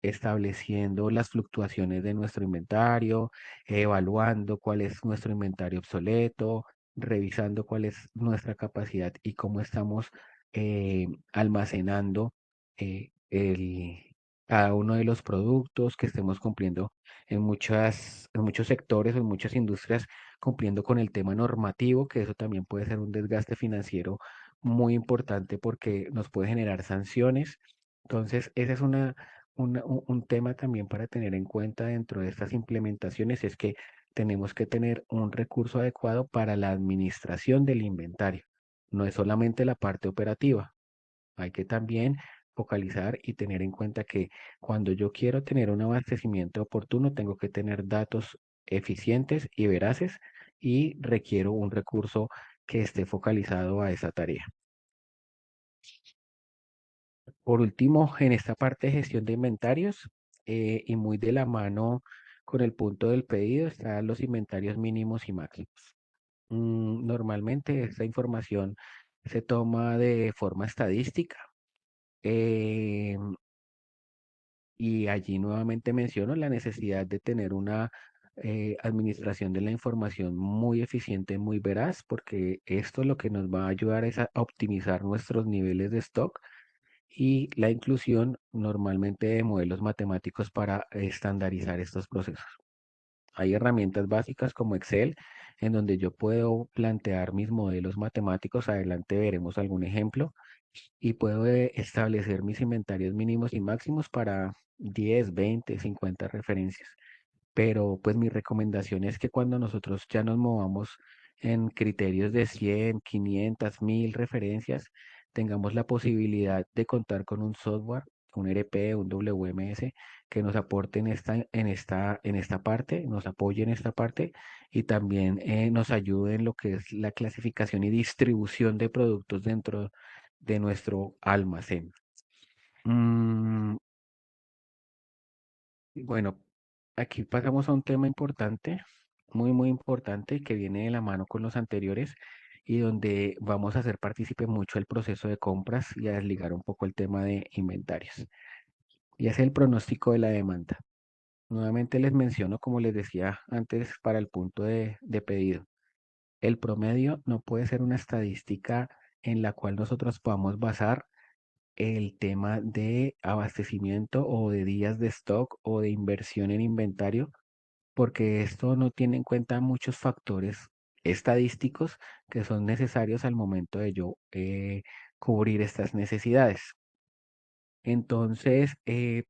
estableciendo las fluctuaciones de nuestro inventario, evaluando cuál es nuestro inventario obsoleto, revisando cuál es nuestra capacidad y cómo estamos almacenando cada uno de los productos que estemos cumpliendo en muchos sectores o en muchas industrias, cumpliendo con el tema normativo, que eso también puede ser un desgaste financiero muy importante porque nos puede generar sanciones. Entonces, ese es un tema también para tener en cuenta dentro de estas implementaciones, es que tenemos que tener un recurso adecuado para la administración del inventario. No es solamente la parte operativa, hay que también focalizar y tener en cuenta que cuando yo quiero tener un abastecimiento oportuno, tengo que tener datos eficientes y veraces y requiero un recurso que esté focalizado a esa tarea. Por último, en esta parte de gestión de inventarios y muy de la mano con el punto del pedido están los inventarios mínimos y máximos. Normalmente esta información se toma de forma estadística eh, y allí nuevamente menciono la necesidad de tener una administración de la información muy eficiente, muy veraz, porque esto lo que nos va a ayudar es a optimizar nuestros niveles de stock y la inclusión normalmente de modelos matemáticos para estandarizar estos procesos. Hay herramientas básicas como Excel, en donde yo puedo plantear mis modelos matemáticos. Adelante veremos algún ejemplo y puedo establecer mis inventarios mínimos y máximos para 10, 20, 50 referencias. Pero pues mi recomendación es que cuando nosotros ya nos movamos en criterios de 100, 500, 1000 referencias, tengamos la posibilidad de contar con un software, un ERP, un WMS, que nos aporte en esta parte, nos apoye en esta parte y también nos ayude en lo que es la clasificación y distribución de productos dentro de nuestro almacén. Mm, bueno, aquí pasamos a un tema importante, muy, muy importante, que viene de la mano con los anteriores y donde vamos a hacer partícipe mucho el proceso de compras y a desligar un poco el tema de inventarios. Y es el pronóstico de la demanda. Nuevamente les menciono, como les decía antes, para el punto de pedido. El promedio no puede ser una estadística en la cual nosotros podamos basar el tema de abastecimiento o de días de stock o de inversión en inventario, porque esto no tiene en cuenta muchos factores estadísticos que son necesarios al momento de yo cubrir estas necesidades. Entonces,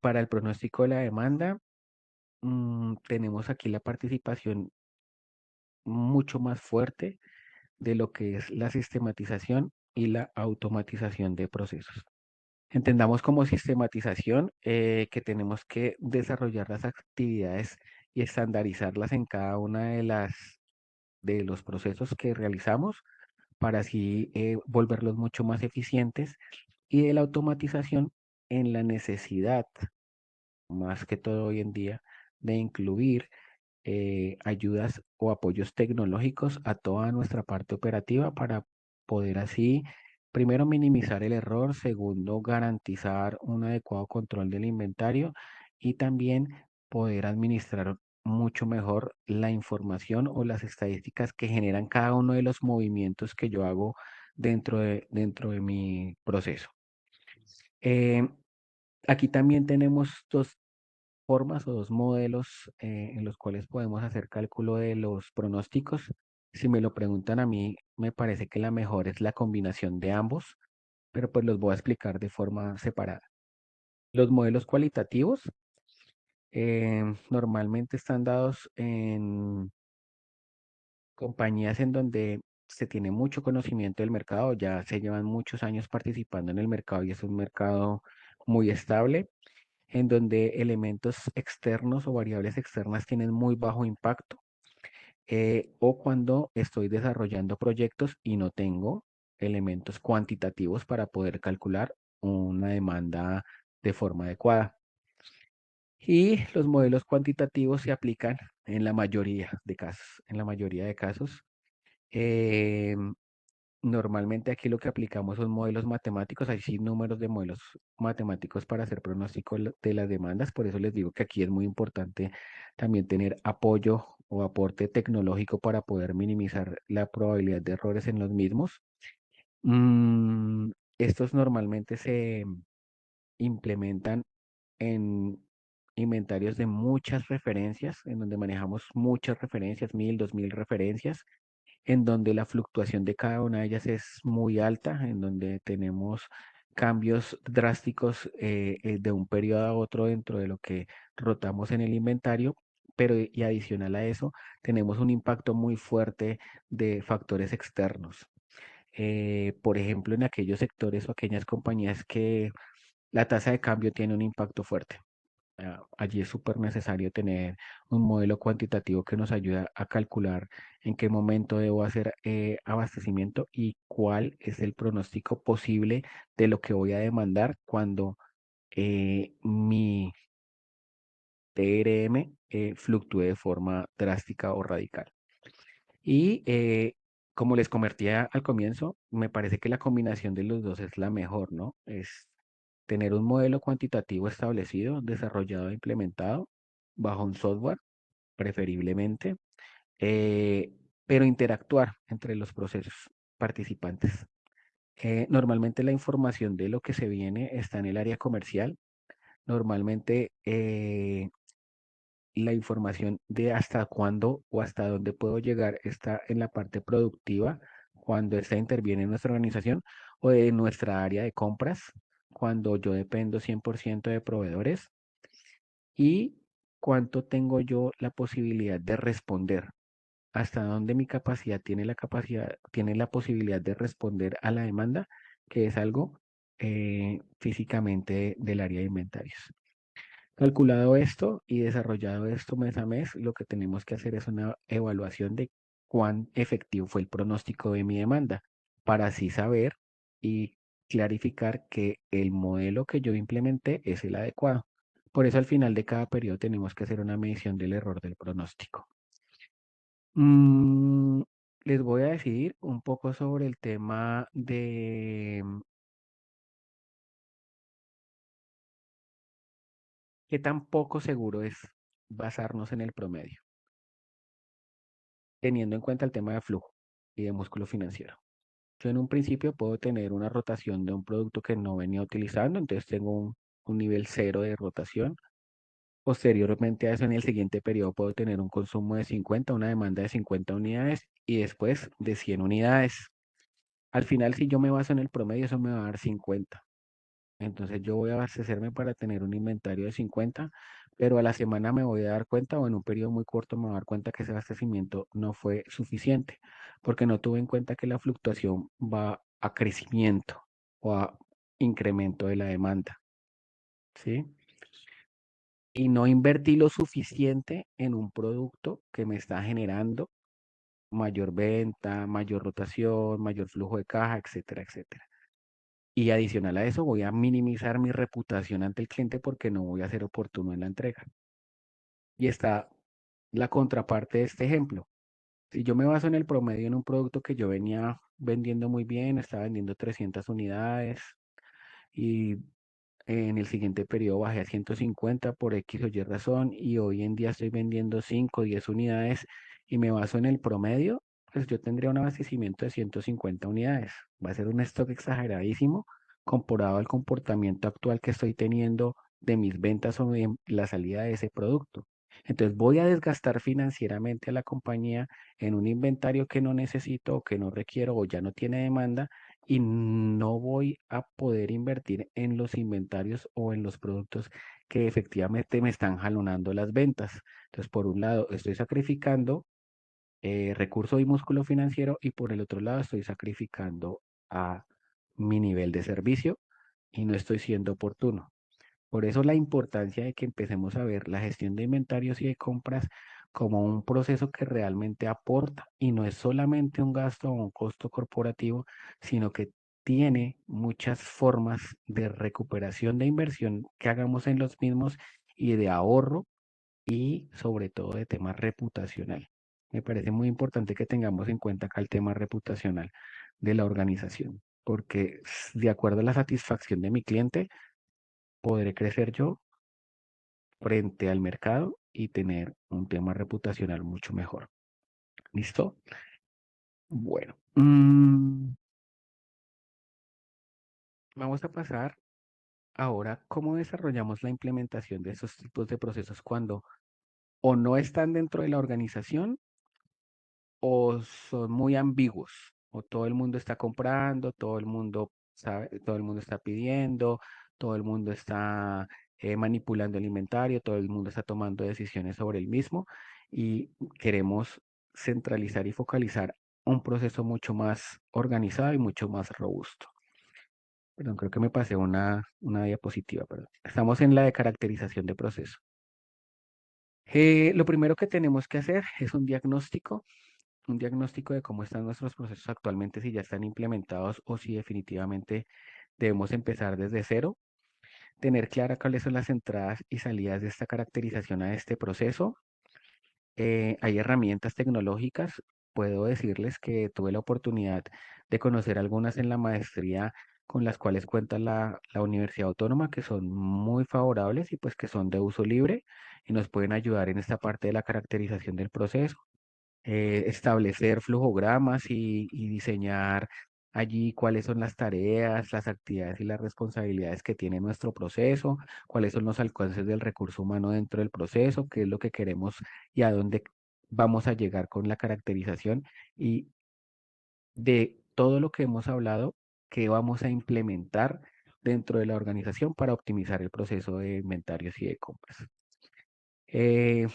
para el pronóstico de la demanda, tenemos aquí la participación mucho más fuerte de lo que es la sistematización y la automatización de procesos. Entendamos como sistematización que tenemos que desarrollar las actividades y estandarizarlas en cada una de los procesos que realizamos para así volverlos mucho más eficientes y de la automatización en la necesidad, más que todo hoy en día, de incluir ayudas o apoyos tecnológicos a toda nuestra parte operativa para poder así, primero, minimizar el error, segundo, garantizar un adecuado control del inventario y también poder administrar mucho mejor la información o las estadísticas que generan cada uno de los movimientos que yo hago dentro de mi proceso. Eh, Aquí también tenemos dos formas o dos modelos en los cuales podemos hacer cálculo de los pronósticos. Si me lo preguntan a mí, me parece que la mejor es la combinación de ambos, pero pues los voy a explicar de forma separada. Los modelos cualitativos normalmente están dados en compañías en donde se tiene mucho conocimiento del mercado, ya se llevan muchos años participando en el mercado y es un mercado muy estable en donde elementos externos o variables externas tienen muy bajo impacto, o cuando estoy desarrollando proyectos y no tengo elementos cuantitativos para poder calcular una demanda de forma adecuada. Y los modelos cuantitativos se aplican en la mayoría de casos. En la mayoría de casos, em, normalmente aquí lo que aplicamos son modelos matemáticos, hay sí números de modelos matemáticos para hacer pronóstico de las demandas, por eso les digo que aquí es muy importante también tener apoyo o aporte tecnológico para poder minimizar la probabilidad de errores en los mismos. Mm, Estos normalmente se implementan en inventarios de muchas referencias, en donde manejamos muchas referencias, 1000, 2000 referencias, en donde la fluctuación de cada una de ellas es muy alta, en donde tenemos cambios drásticos de un periodo a otro dentro de lo que rotamos en el inventario, pero y adicional a eso, tenemos un impacto muy fuerte de factores externos. Por ejemplo, en aquellos sectores o aquellas compañías que la tasa de cambio tiene un impacto fuerte. Allí es súper necesario tener un modelo cuantitativo que nos ayude a calcular en qué momento debo hacer abastecimiento y cuál es el pronóstico posible de lo que voy a demandar cuando mi TRM fluctúe de forma drástica o radical. Y como les convertía al comienzo, me parece que la combinación de los dos es la mejor, ¿no? Es tener un modelo cuantitativo establecido, desarrollado e implementado bajo un software, preferiblemente, eh, pero interactuar entre los procesos participantes. Normalmente la información de lo que se viene está en el área comercial. Normalmente la información de hasta cuándo o hasta dónde puedo llegar está en la parte productiva, cuando esta interviene en nuestra organización o en nuestra área de compras, cuando yo dependo 100% de proveedores y cuánto tengo yo la posibilidad de responder, hasta dónde mi capacidad, tiene la posibilidad de responder a la demanda, que es algo físicamente del área de inventarios. Calculado esto y desarrollado esto mes a mes, lo que tenemos que hacer es una evaluación de cuán efectivo fue el pronóstico de mi demanda, para así saber y clarificar que el modelo que yo implementé es el adecuado. Por eso al final de cada periodo tenemos que hacer una medición del error del pronóstico. Mm, Les voy a decir un poco sobre el tema de qué tan poco seguro es basarnos en el promedio, teniendo en cuenta el tema de flujo y de músculo financiero. Yo en un principio puedo tener una rotación de un producto que no venía utilizando, entonces tengo un nivel cero de rotación. Posteriormente a eso, en el siguiente periodo puedo tener un consumo de 50, una demanda de 50 unidades y después de 100 unidades. Al final, si yo me baso en el promedio, eso me va a dar 50. Entonces yo voy a abastecerme para tener un inventario de 50, pero a la semana me voy a dar cuenta o en un periodo muy corto me voy a dar cuenta que ese abastecimiento no fue suficiente, porque no tuve en cuenta que la fluctuación va a crecimiento o a incremento de la demanda, ¿sí? Y no invertí lo suficiente en un producto que me está generando mayor venta, mayor rotación, mayor flujo de caja, etcétera, etcétera. Y adicional a eso, voy a minimizar mi reputación ante el cliente porque no voy a ser oportuno en la entrega. Y está la contraparte de este ejemplo. Si yo me baso en el promedio en un producto que yo venía vendiendo muy bien, estaba vendiendo 300 unidades y en el siguiente periodo bajé a 150 por X o Y razón y hoy en día estoy vendiendo 5 o 10 unidades y me baso en el promedio, pues yo tendría un abastecimiento de 150 unidades. Va a ser un stock exageradísimo comparado al comportamiento actual que estoy teniendo de mis ventas o de la salida de ese producto. Entonces voy a desgastar financieramente a la compañía en un inventario que no necesito o que no requiero o ya no tiene demanda y no voy a poder invertir en los inventarios o en los productos que efectivamente me están jalonando las ventas. Entonces, por un lado, estoy sacrificando recurso y músculo financiero y por el otro lado, estoy sacrificando a mi nivel de servicio y no estoy siendo oportuno. Por eso la importancia de que empecemos a ver la gestión de inventarios y de compras como un proceso que realmente aporta y no es solamente un gasto o un costo corporativo, sino que tiene muchas formas de recuperación de inversión que hagamos en los mismos y de ahorro y sobre todo de tema reputacional. Me parece muy importante que tengamos en cuenta acá el tema reputacional de la organización, porque de acuerdo a la satisfacción de mi cliente, podré crecer yo frente al mercado y tener un tema reputacional mucho mejor. ¿Listo? Bueno, vamos a pasar ahora cómo desarrollamos la implementación de esos tipos de procesos cuando o no están dentro de la organización o son muy ambiguos, o todo el mundo está comprando, todo el mundo sabe, todo el mundo está pidiendo, todo el mundo está manipulando el inventario, todo el mundo está tomando decisiones sobre el mismo y queremos centralizar y focalizar un proceso mucho más organizado y mucho más robusto. Perdón, creo que me pasé una diapositiva, perdón. Estamos en la de caracterización de proceso. Lo primero que tenemos que hacer es un diagnóstico de cómo están nuestros procesos actualmente, si ya están implementados o si definitivamente debemos empezar desde cero. Tener clara cuáles son las entradas y salidas de esta caracterización a este proceso. Hay herramientas tecnológicas. Puedo decirles que tuve la oportunidad de conocer algunas en la maestría con las cuales cuenta la Universidad Autónoma, que son muy favorables y pues que son de uso libre y nos pueden ayudar en esta parte de la caracterización del proceso, establecer flujogramas y diseñar allí cuáles son las tareas, las actividades y las responsabilidades que tiene nuestro proceso, cuáles son los alcances del recurso humano dentro del proceso, qué es lo que queremos y a dónde vamos a llegar con la caracterización y de todo lo que hemos hablado, qué vamos a implementar dentro de la organización para optimizar el proceso de inventarios y de compras. Eh,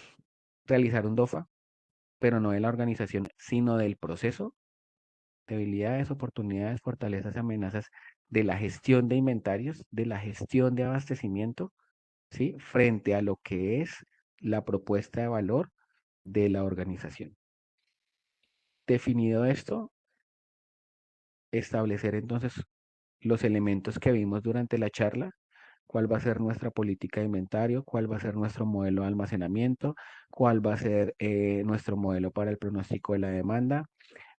realizar un DOFA, pero no de la organización, sino del proceso, debilidades, oportunidades, fortalezas, amenazas de la gestión de inventarios, de la gestión de abastecimiento, ¿sí? Frente a lo que es la propuesta de valor de la organización. Definido esto, establecer entonces los elementos que vimos durante la charla, cuál va a ser nuestra política de inventario, cuál va a ser nuestro modelo de almacenamiento, cuál va a ser nuestro modelo para el pronóstico de la demanda,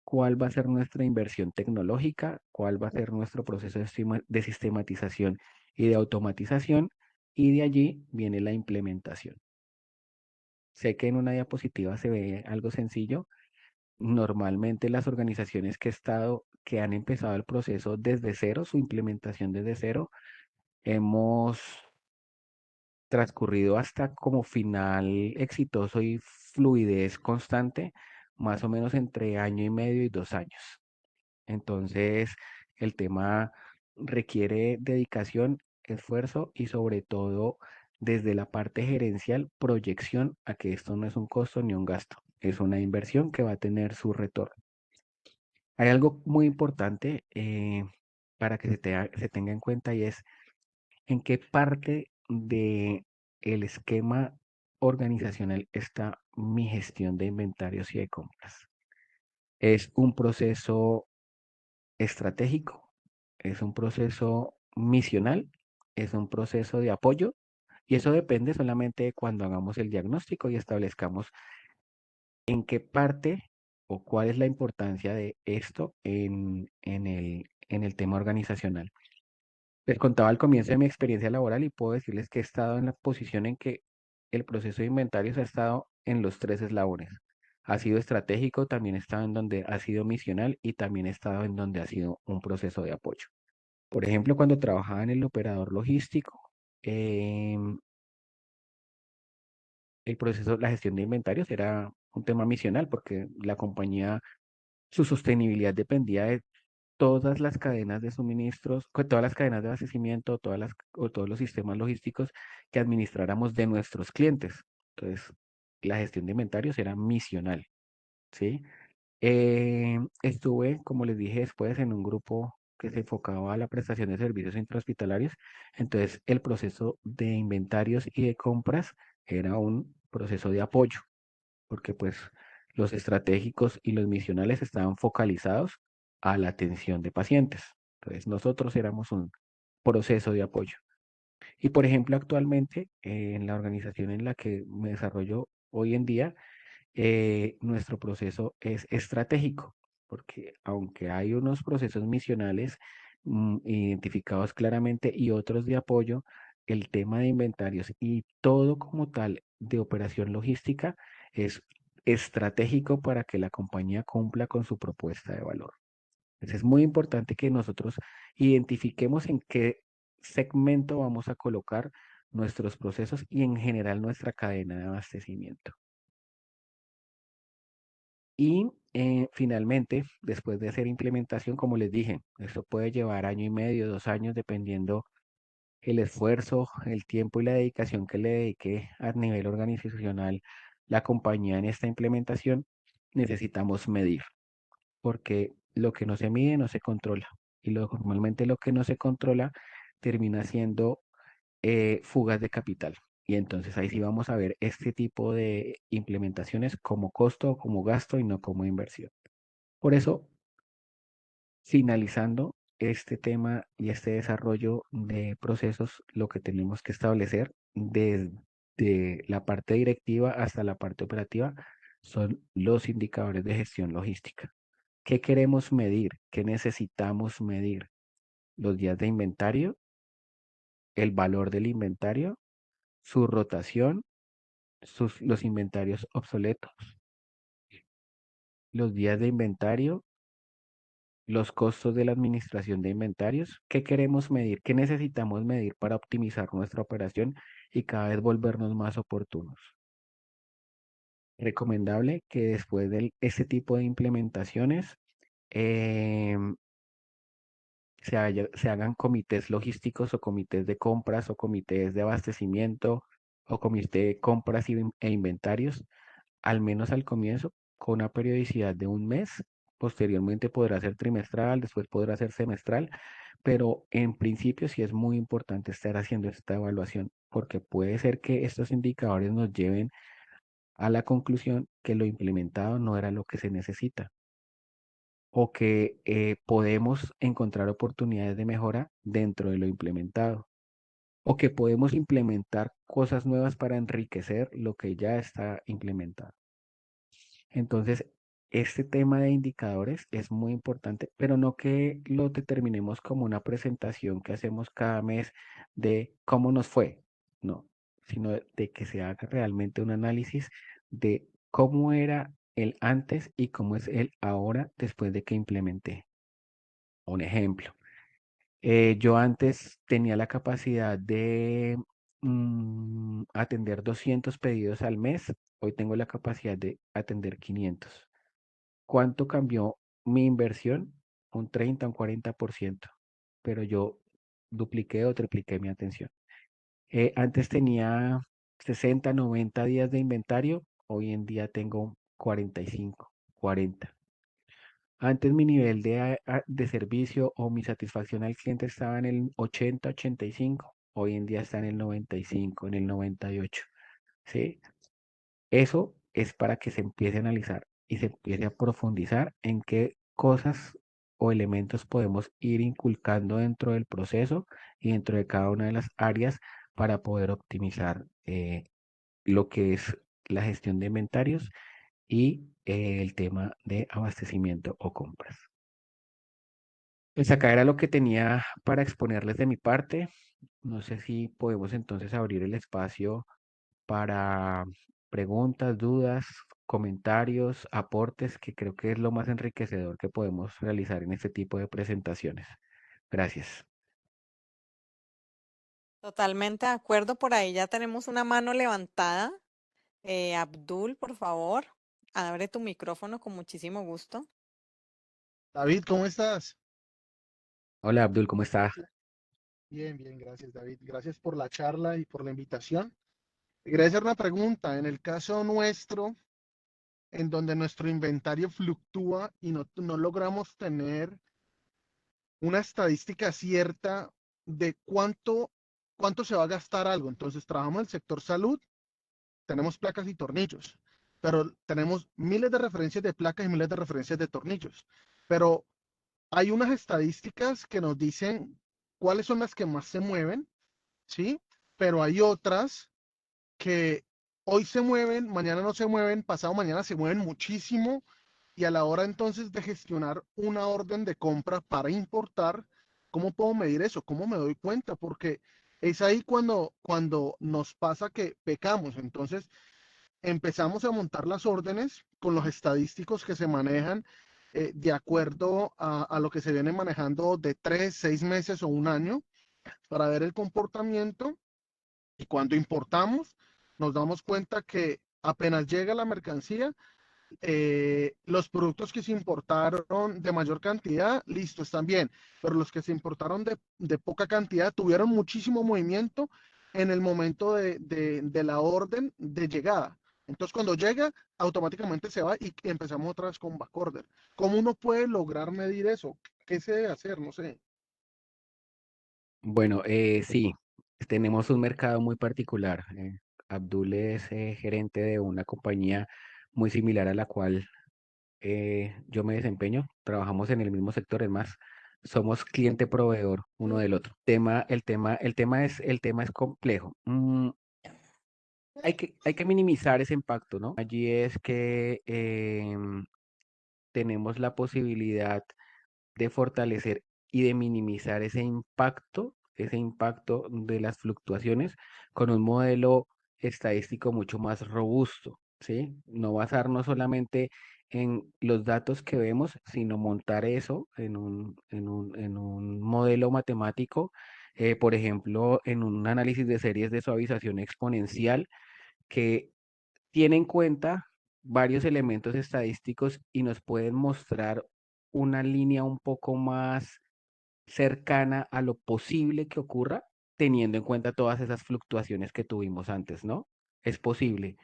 cuál va a ser nuestra inversión tecnológica, cuál va a ser nuestro proceso de sistematización y de automatización, y de allí viene la implementación. Sé que en una diapositiva se ve algo sencillo. Normalmente las organizaciones que han empezado el proceso desde cero, su implementación desde cero, hemos transcurrido hasta como final exitoso y fluidez constante, más o menos entre año y medio y 2 años. Entonces, el tema requiere dedicación, esfuerzo y sobre todo desde la parte gerencial, proyección a que esto no es un costo ni un gasto, es una inversión que va a tener su retorno. Hay algo muy importante para que se tenga en cuenta y es en qué parte de el esquema organizacional está mi gestión de inventarios y de compras. Es un proceso estratégico, es un proceso misional, es un proceso de apoyo y eso depende solamente de cuando hagamos el diagnóstico y establezcamos en qué parte o cuál es la importancia de esto en el tema organizacional. Les contaba al comienzo de mi experiencia laboral y puedo decirles que he estado en la posición en que el proceso de inventarios ha estado en los tres eslabones. Ha sido estratégico, también he estado en donde ha sido misional y también he estado en donde ha sido un proceso de apoyo. Por ejemplo, cuando trabajaba en el operador logístico, em, el proceso, la gestión de inventarios era un tema misional porque la compañía, su sostenibilidad dependía de todas las cadenas de suministros, todas las cadenas de abastecimiento, o todos los sistemas logísticos que administráramos de nuestros clientes. Entonces, la gestión de inventarios era misional, ¿sí? Estuve, como les dije después, en un grupo que se enfocaba a la prestación de servicios intrahospitalarios. Entonces, el proceso de inventarios y de compras era un proceso de apoyo, porque pues los estratégicos y los misionales estaban focalizados a la atención de pacientes. Entonces, nosotros éramos un proceso de apoyo. Y por ejemplo, actualmente, en la organización en la que me desarrollo hoy en día, nuestro proceso es estratégico, porque aunque hay unos procesos misionales identificados claramente y otros de apoyo, el tema de inventarios y todo como tal de operación logística es estratégico para que la compañía cumpla con su propuesta de valor. Entonces es muy importante que nosotros identifiquemos en qué segmento vamos a colocar nuestros procesos y en general nuestra cadena de abastecimiento. Y finalmente, después de hacer implementación, como les dije, esto puede llevar año y medio, 2 años, dependiendo el esfuerzo, el tiempo y la dedicación que le dedique a nivel organizacional la compañía en esta implementación. Necesitamos medir, porque lo que no se mide no se controla. Y normalmente lo que no se controla termina siendo fugas de capital. Y entonces ahí sí vamos a ver este tipo de implementaciones como costo o como gasto y no como inversión. Por eso, finalizando este tema y este desarrollo de procesos, lo que tenemos que establecer desde la parte directiva hasta la parte operativa son los indicadores de gestión logística. ¿Qué queremos medir? ¿Qué necesitamos medir? Los días de inventario, el valor del inventario, su rotación, los inventarios obsoletos, los días de inventario, los costos de la administración de inventarios. ¿Qué queremos medir? ¿Qué necesitamos medir para optimizar nuestra operación y cada vez volvernos más oportunos? Recomendable que después de este tipo de implementaciones em, se hagan comités logísticos o comités de compras o comités de abastecimiento o comité de compras e inventarios, al menos al comienzo, con una periodicidad de un mes. Posteriormente podrá ser trimestral, después podrá ser semestral, pero en principio sí es muy importante estar haciendo esta evaluación, porque puede ser que estos indicadores nos lleven a la conclusión que lo implementado no era lo que se necesita o que podemos encontrar oportunidades de mejora dentro de lo implementado o que podemos implementar cosas nuevas para enriquecer lo que ya está implementado. Entonces, este tema de indicadores es muy importante, pero no que lo determinemos como una presentación que hacemos cada mes de cómo nos fue, no, sino de que se haga realmente un análisis de cómo era el antes y cómo es el ahora después de que implementé. Un ejemplo, yo antes tenía la capacidad de atender 200 pedidos al mes, hoy tengo la capacidad de atender 500. ¿Cuánto cambió mi inversión? Un 30, un 40%, pero yo dupliqué o tripliqué mi atención. Antes tenía 60, 90 días de inventario, hoy en día tengo 45, 40. Antes mi nivel de servicio o mi satisfacción al cliente estaba en el 80, 85, hoy en día está en el 95, en el 98, ¿sí? Eso es para que se empiece a analizar y se empiece a profundizar en qué cosas o elementos podemos ir inculcando dentro del proceso y dentro de cada una de las áreas para poder optimizar lo que es la gestión de inventarios y el tema de abastecimiento o compras. Pues acá era lo que tenía para exponerles de mi parte. No sé si podemos entonces abrir el espacio para preguntas, dudas, comentarios, aportes, que creo que es lo más enriquecedor que podemos realizar en este tipo de presentaciones. Gracias. Totalmente de acuerdo. Por ahí ya tenemos una mano levantada. Abdul, por favor, abre tu micrófono con muchísimo gusto. David, ¿cómo estás? Hola Abdul, ¿cómo estás? Bien, bien, gracias, David. Gracias por la charla y por la invitación. Quería hacer una pregunta. En el caso nuestro, en donde nuestro inventario fluctúa y no logramos tener una estadística cierta de cuánto se va a gastar algo. Entonces, trabajamos en el sector salud, tenemos placas y tornillos, pero tenemos miles de referencias de placas y miles de referencias de tornillos. Pero hay unas estadísticas que nos dicen cuáles son las que más se mueven, ¿sí? Pero hay otras que hoy se mueven, mañana no se mueven, pasado mañana se mueven muchísimo y a la hora entonces de gestionar una orden de compra para importar, ¿cómo puedo medir eso? ¿Cómo me doy cuenta? Porque es ahí cuando nos pasa que pecamos. Entonces empezamos a montar las órdenes con los estadísticos que se manejan de acuerdo a lo que se viene manejando de 3, 6 meses o un año para ver el comportamiento y cuando importamos, nos damos cuenta que apenas llega la mercancía, los productos que se importaron de mayor cantidad, listo, están bien, pero los que se importaron de poca cantidad tuvieron muchísimo movimiento en el momento de la orden de llegada. Entonces, cuando llega, automáticamente se va y empezamos otra vez con backorder. ¿Cómo uno puede lograr medir eso? ¿Qué se debe hacer? No sé. Bueno, sí, tenemos un mercado muy particular. Abdul es gerente de una compañía muy similar a la cual yo me desempeño. Trabajamos en el mismo sector, es más, somos cliente proveedor uno del otro. El tema es complejo. Hay que minimizar ese impacto, ¿no? Allí es que tenemos la posibilidad de fortalecer y de minimizar ese impacto de las fluctuaciones con un modelo estadístico mucho más robusto, ¿sí? No basarnos solamente en los datos que vemos, sino montar eso en un modelo matemático, por ejemplo, en un análisis de series de suavización exponencial que tiene en cuenta varios elementos estadísticos y nos pueden mostrar una línea un poco más cercana a lo posible que ocurra, teniendo en cuenta todas esas fluctuaciones que tuvimos antes, ¿no? Es posible.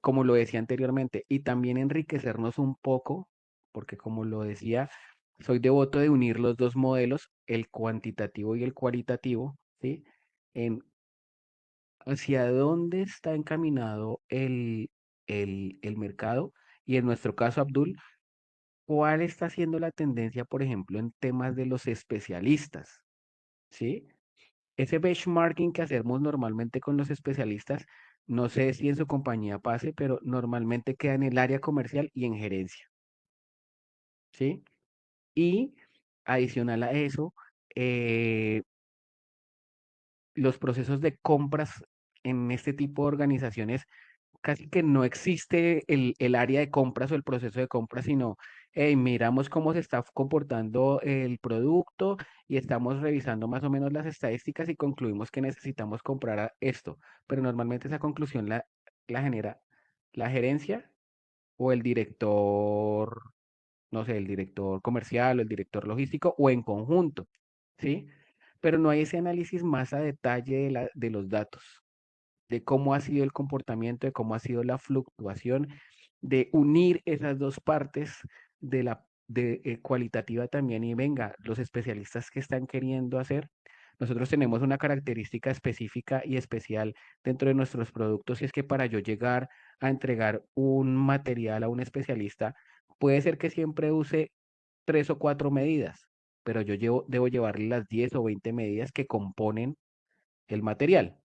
Como lo decía anteriormente, y también enriquecernos un poco, porque como lo decía, soy devoto de unir los dos modelos, el cuantitativo y el cualitativo, ¿sí? En hacia dónde está encaminado el mercado y en nuestro caso, Abdul, cuál está siendo la tendencia, por ejemplo, en temas de los especialistas, ¿sí? Ese benchmarking que hacemos normalmente con los especialistas, no sé si en su compañía pase, pero normalmente queda en el área comercial y en gerencia, ¿sí? Y adicional a eso, eh, los procesos de compras en este tipo de organizaciones casi que no existe el área de compras o el proceso de compras, sino hey, miramos cómo se está comportando el producto y estamos revisando más o menos las estadísticas y concluimos que necesitamos comprar esto. Pero normalmente esa conclusión la genera la gerencia o el director, no sé, el director comercial o el director logístico o en conjunto, ¿sí? Pero no hay ese análisis más a detalle de los datos de cómo ha sido el comportamiento, de cómo ha sido la fluctuación, de unir esas dos partes cualitativa también. Y venga, los especialistas que están queriendo hacer, nosotros tenemos una característica específica y especial dentro de nuestros productos y es que para yo llegar a entregar un material a un especialista, puede ser que siempre use 3 o 4 medidas, pero debo llevarle las 10 o 20 medidas que componen el material.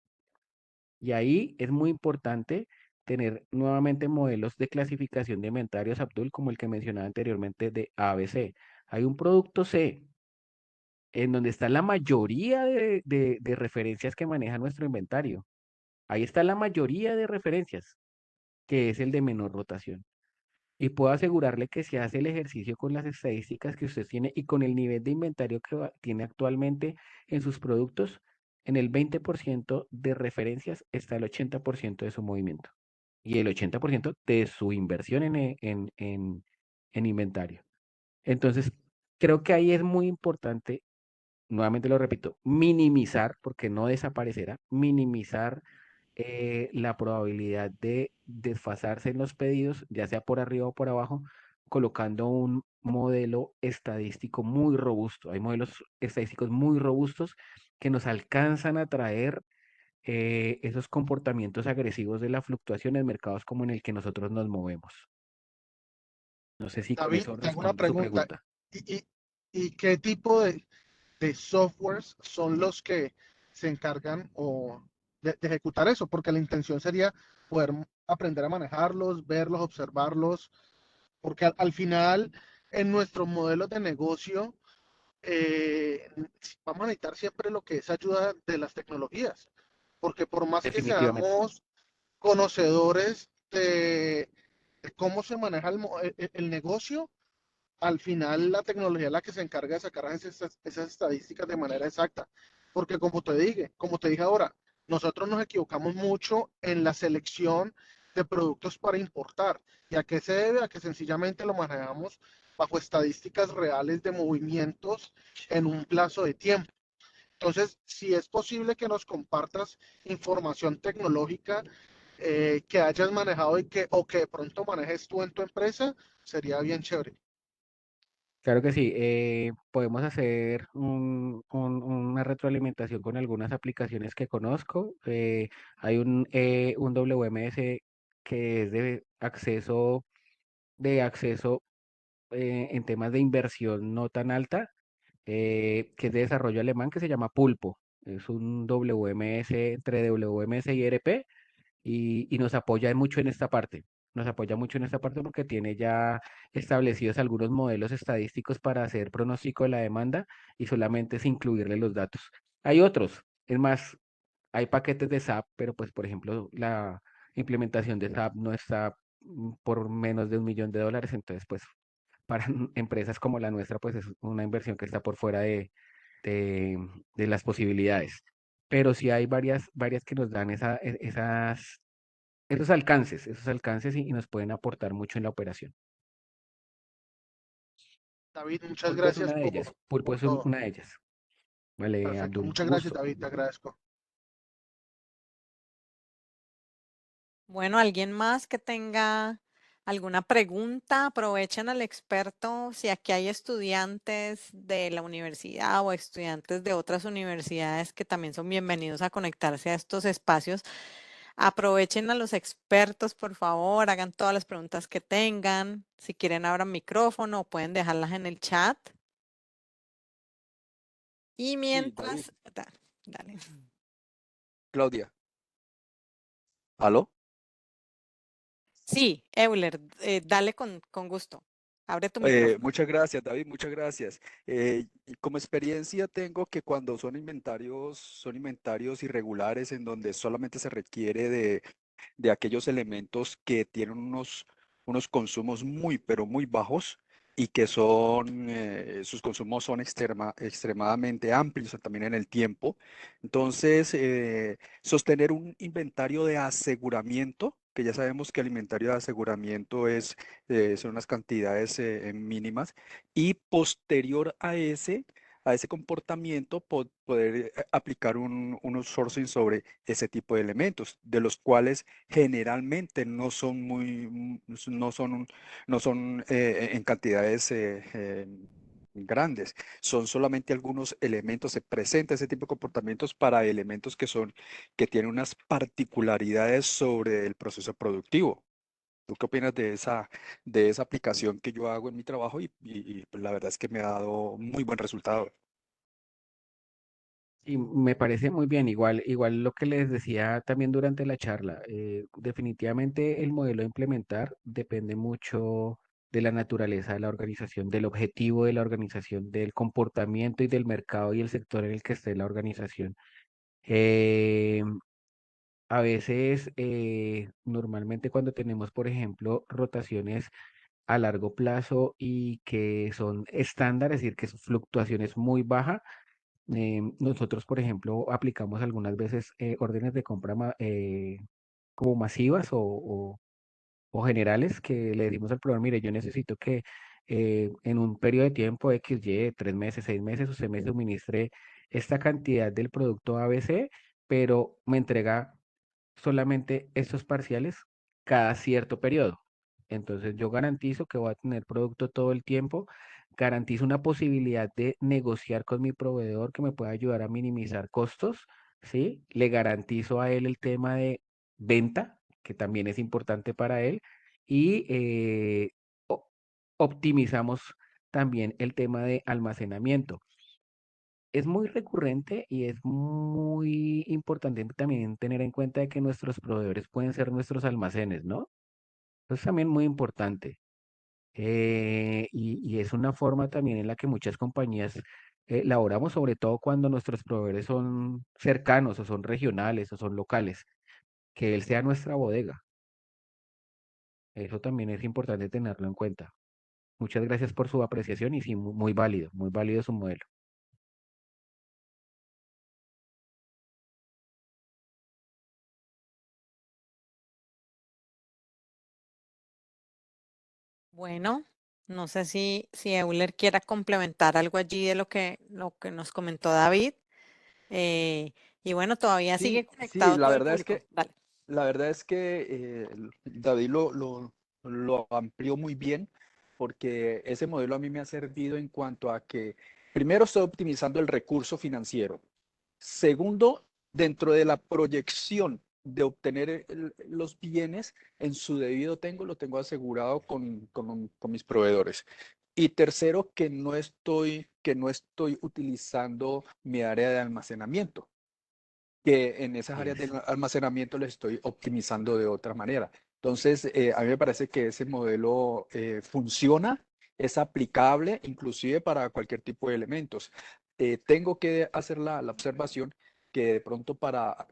Y ahí es muy importante tener nuevamente modelos de clasificación de inventarios, Abdul, como el que mencionaba anteriormente de ABC. Hay un producto C en donde está la mayoría de referencias que maneja nuestro inventario. Ahí está la mayoría de referencias, que es el de menor rotación. Y puedo asegurarle que si hace el ejercicio con las estadísticas que usted tiene y con el nivel de inventario que tiene actualmente en sus productos, en el 20% de referencias está el 80% de su movimiento y el 80% de su inversión en inventario. Entonces, creo que ahí es muy importante, nuevamente lo repito, minimizar, porque no desaparecerá, minimizar la probabilidad de desfasarse en los pedidos, ya sea por arriba o por abajo, colocando un modelo estadístico muy robusto. Hay modelos estadísticos muy robustos que nos alcanzan a traer esos comportamientos agresivos de la fluctuación en mercados como en el que nosotros nos movemos. No sé si con David, eso te hago una respondo tu pregunta. pregunta. Y y qué tipo de softwares son los que se encargan de ejecutar eso, porque la intención sería poder aprender a manejarlos, verlos, observarlos, porque al final en nuestros modelos de negocio eh, vamos a necesitar siempre lo que es ayuda de las tecnologías, porque por más que Definitivamente. seamos conocedores de cómo se maneja el negocio, al final la tecnología es la que se encarga de sacar esas estadísticas de manera exacta. Porque como te dije ahora, nosotros nos equivocamos mucho en la selección de productos para importar. ¿Y a qué se debe? A que sencillamente lo manejamos bajo estadísticas reales de movimientos en un plazo de tiempo. Entonces, si es posible que nos compartas información tecnológica que hayas manejado o que de pronto manejes tú en tu empresa, sería bien chévere. Claro que sí, podemos hacer una retroalimentación con algunas aplicaciones que conozco. Hay un WMS que es de acceso en temas de inversión no tan alta, que es de desarrollo alemán, que se llama Pulpo. Es un WMS entre WMS y ERP y nos apoya mucho en esta parte. Nos apoya mucho en esta parte porque tiene ya establecidos algunos modelos estadísticos para hacer pronóstico de la demanda y solamente es incluirle los datos. Hay otros, es más, hay paquetes de SAP, pero pues por ejemplo la implementación de SAP no está por menos de $1 millón, entonces pues para empresas como la nuestra pues es una inversión que está por fuera de, de las posibilidades. Pero sí hay varias que nos dan esos alcances y nos pueden aportar mucho en la operación. David, muchas Pulpo es gracias una de ellas. Pulpo por es todo. una de ellas. Vale, Perfecto. Abdul, Muchas gracias, gusto. David. Te agradezco. Bueno, ¿alguien más que tenga alguna pregunta? Aprovechen al experto. Si aquí hay estudiantes de la universidad o estudiantes de otras universidades que también son bienvenidos a conectarse a estos espacios, aprovechen a los expertos, por favor, hagan todas las preguntas que tengan. Si quieren, abran micrófono o pueden dejarlas en el chat. Y Sí, David, mientras, dale. Claudia. ¿Aló? Sí, Euler, dale con gusto. Abre tu micrófono. Muchas gracias, David, muchas gracias. Y como experiencia tengo que cuando son inventarios irregulares en donde solamente se requiere de aquellos elementos que tienen unos consumos muy, pero muy bajos y que sus consumos son extremadamente amplios también en el tiempo. Entonces, sostener un inventario de aseguramiento, que ya sabemos que el inventario de aseguramiento son unas cantidades mínimas, y posterior a ese comportamiento, poder aplicar un outsourcing sobre ese tipo de elementos, de los cuales generalmente no son en cantidades grandes, son solamente algunos elementos, se presenta ese tipo de comportamientos para elementos que tienen unas particularidades sobre el proceso productivo. ¿Tú qué opinas de esa aplicación que yo hago en mi trabajo? Pues, la verdad es que me ha dado muy buen resultado. Y me parece muy bien, igual lo que les decía también durante la charla, definitivamente el modelo a implementar depende mucho de la naturaleza de la organización, del objetivo de la organización, del comportamiento y del mercado y el sector en el que esté la organización. Eh, a veces, normalmente cuando tenemos, por ejemplo, rotaciones a largo plazo y que son estándar, es decir, que su fluctuación es muy baja, nosotros, por ejemplo, aplicamos algunas veces órdenes de compra como masivas o generales que le decimos al proveedor, mire, yo necesito que en un periodo de tiempo X, Y, 3 meses, 6 meses, usted me suministre esta cantidad del producto ABC, pero me entrega solamente estos parciales cada cierto periodo. Entonces yo garantizo que voy a tener producto todo el tiempo, garantizo una posibilidad de negociar con mi proveedor que me pueda ayudar a minimizar costos, ¿sí? Le garantizo a él el tema de venta, que también es importante para él, y optimizamos también el tema de almacenamiento. Es muy recurrente y es muy importante también tener en cuenta de que nuestros proveedores pueden ser nuestros almacenes, ¿no? Eso es también muy importante. Y es una forma también en la que muchas compañías laboramos, sobre todo cuando nuestros proveedores son cercanos o son regionales o son locales, que él sea nuestra bodega. Eso también es importante tenerlo en cuenta. Muchas gracias por su apreciación y sí, muy válido su modelo. Bueno, no sé si Euler quiera complementar algo allí de lo que nos comentó David. Eh, y bueno, todavía sigue Sí, sí, conectado todo el público. Dale. la verdad es que David lo amplió muy bien porque ese modelo a mí me ha servido en cuanto a que primero estoy optimizando el recurso financiero. Segundo, dentro de la proyección de obtener los bienes en su debido lo tengo asegurado con mis proveedores. Y tercero, que no estoy utilizando mi área de almacenamiento, que en esas Así áreas de es. almacenamiento le estoy optimizando de otra manera. Entonces, a mí me parece que ese modelo funciona, es aplicable inclusive para cualquier tipo de elementos. Tengo que hacer la observación que de pronto para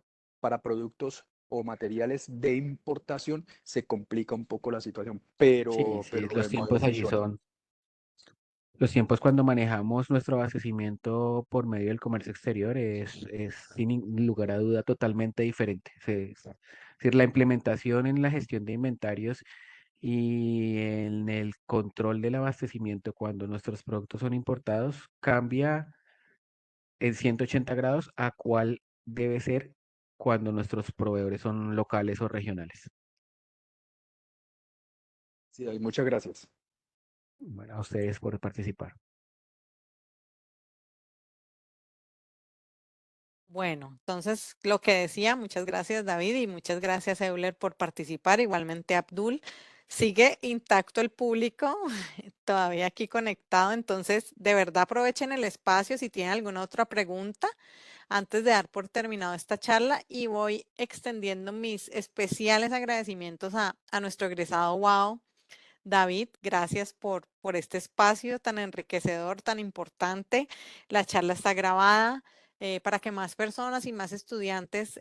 productos o materiales de importación se complica un poco la situación, Sí, sí, pero los el modelo tiempos allí funciona. son, los tiempos cuando manejamos nuestro abastecimiento por medio del comercio exterior es sin lugar a duda totalmente diferente. Es decir, la implementación en la gestión de inventarios y en el control del abastecimiento cuando nuestros productos son importados cambia en 180 grados a cuál debe ser cuando nuestros proveedores son locales o regionales. Sí, David, muchas gracias. Bueno, a ustedes por participar. Bueno, entonces lo que decía, muchas gracias David y muchas gracias Euler por participar. Igualmente Abdul. Sigue intacto el público, todavía aquí conectado. Entonces, de verdad aprovechen el espacio si tienen alguna otra pregunta antes de dar por terminado esta charla y voy extendiendo mis especiales agradecimientos a nuestro egresado WOW. David, gracias por este espacio tan enriquecedor, tan importante. La charla está grabada para que más personas y más estudiantes,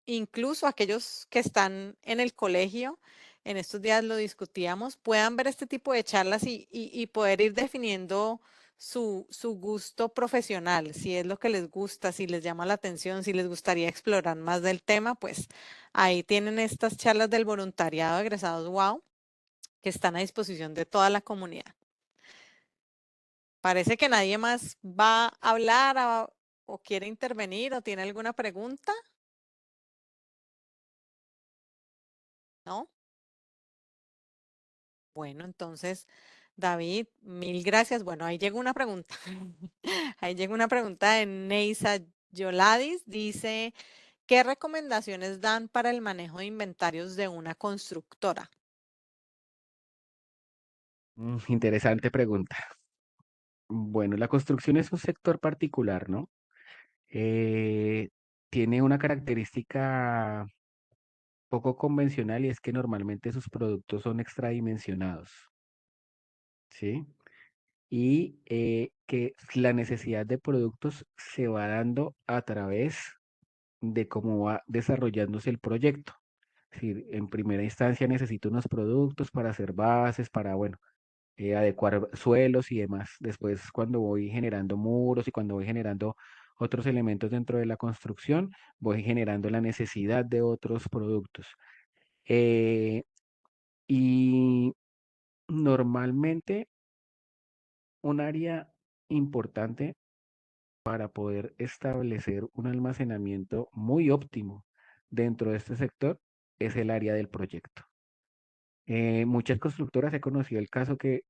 incluso aquellos que están en el colegio, en estos días lo discutíamos, puedan ver este tipo de charlas y poder ir definiendo su gusto profesional, si es lo que les gusta, si les llama la atención, si les gustaría explorar más del tema, pues ahí tienen estas charlas del voluntariado de egresados WOW que están a disposición de toda la comunidad. Parece que nadie más va a hablar o quiere intervenir o tiene alguna pregunta. ¿No? Bueno, entonces, David, mil gracias. Bueno, ahí llegó una pregunta. Ahí llegó una pregunta de Neisa Yoladis. Dice, ¿qué recomendaciones dan para el manejo de inventarios de una constructora? Interesante pregunta. Bueno, la construcción es un sector particular, ¿no? Eh, Tiene una característica poco convencional y es que normalmente sus productos son extradimensionados, ¿sí? Y que la necesidad de productos se va dando a través de cómo va desarrollándose el proyecto. Es decir, en primera instancia necesito unos productos para hacer bases, para, bueno, adecuar suelos y demás. Después, cuando voy generando muros y cuando voy generando otros elementos dentro de la construcción, voy generando la necesidad de otros productos. Eh, y normalmente un área importante para poder establecer un almacenamiento muy óptimo dentro de este sector es el área del proyecto. Muchas constructoras he conocido el caso que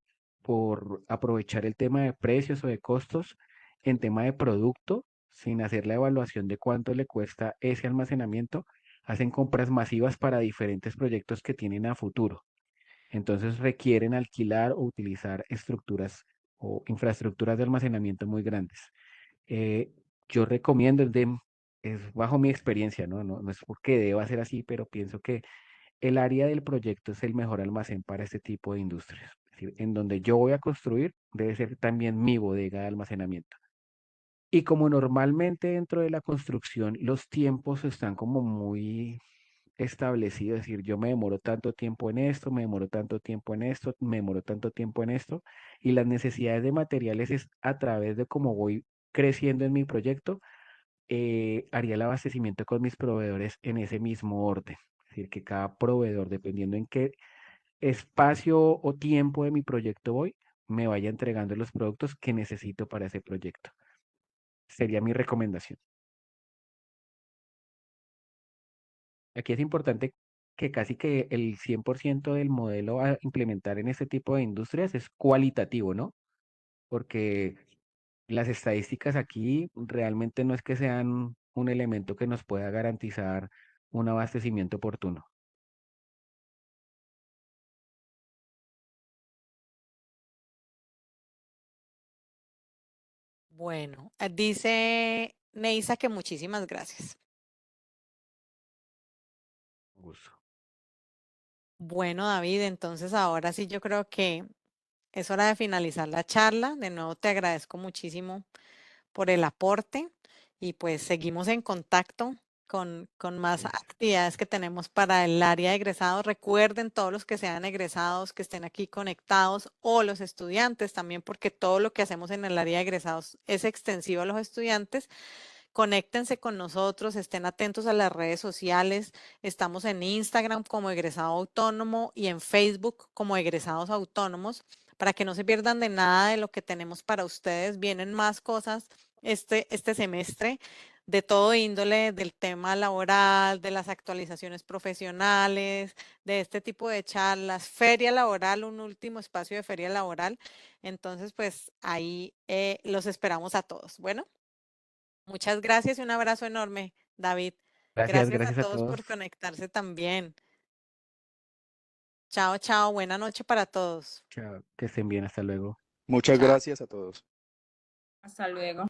por aprovechar el tema de precios o de costos en tema de producto, sin hacer la evaluación de cuánto le cuesta ese almacenamiento, hacen compras masivas para diferentes proyectos que tienen a futuro. Entonces requieren alquilar o utilizar estructuras o infraestructuras de almacenamiento muy grandes. Yo recomiendo, es bajo mi experiencia, ¿no? No es porque deba ser así, pero pienso que el área del proyecto es el mejor almacén para este tipo de industrias. Es decir, en donde yo voy a construir debe ser también mi bodega de almacenamiento. Y como normalmente dentro de la construcción los tiempos están como muy establecidos, es decir, yo me demoro tanto tiempo en esto, me demoro tanto tiempo en esto, me demoro tanto tiempo en esto, y las necesidades de materiales es a través de cómo voy creciendo en mi proyecto, haría el abastecimiento con mis proveedores en ese mismo orden. Es decir, que cada proveedor, dependiendo en qué espacio o tiempo de mi proyecto voy, me vaya entregando los productos que necesito para ese proyecto. Sería mi recomendación. Aquí es importante que casi que el 100% del modelo a implementar en este tipo de industrias es cualitativo, ¿no? Porque las estadísticas aquí realmente no es que sean un elemento que nos pueda garantizar un abastecimiento oportuno. Bueno, dice Neisa que muchísimas gracias. Gusto. Bueno, David, entonces ahora sí yo creo que es hora de finalizar la charla. De nuevo te agradezco muchísimo por el aporte y pues seguimos en contacto con más Listo. actividades que tenemos para el área de egresados. Recuerden todos los que sean egresados, que estén aquí conectados o los estudiantes también, porque todo lo que hacemos en el área de egresados es extensivo a los estudiantes. Conéctense con nosotros, estén atentos a las redes sociales. Estamos en Instagram como Egresado Autónomo y en Facebook como Egresados Autónomos para que no se pierdan de nada de lo que tenemos para ustedes. Vienen más cosas este semestre de todo índole, del tema laboral, de las actualizaciones profesionales, de este tipo de charlas, feria laboral, un último espacio de feria laboral. Entonces, pues ahí los esperamos a todos. Bueno. Muchas gracias y un abrazo enorme, David. Gracias, Gracias a gracias a todos todos. por conectarse también. Chao, chao. Buena noche para todos. Chao, que estén bien, hasta luego. Muchas Chao. gracias a todos. Hasta luego.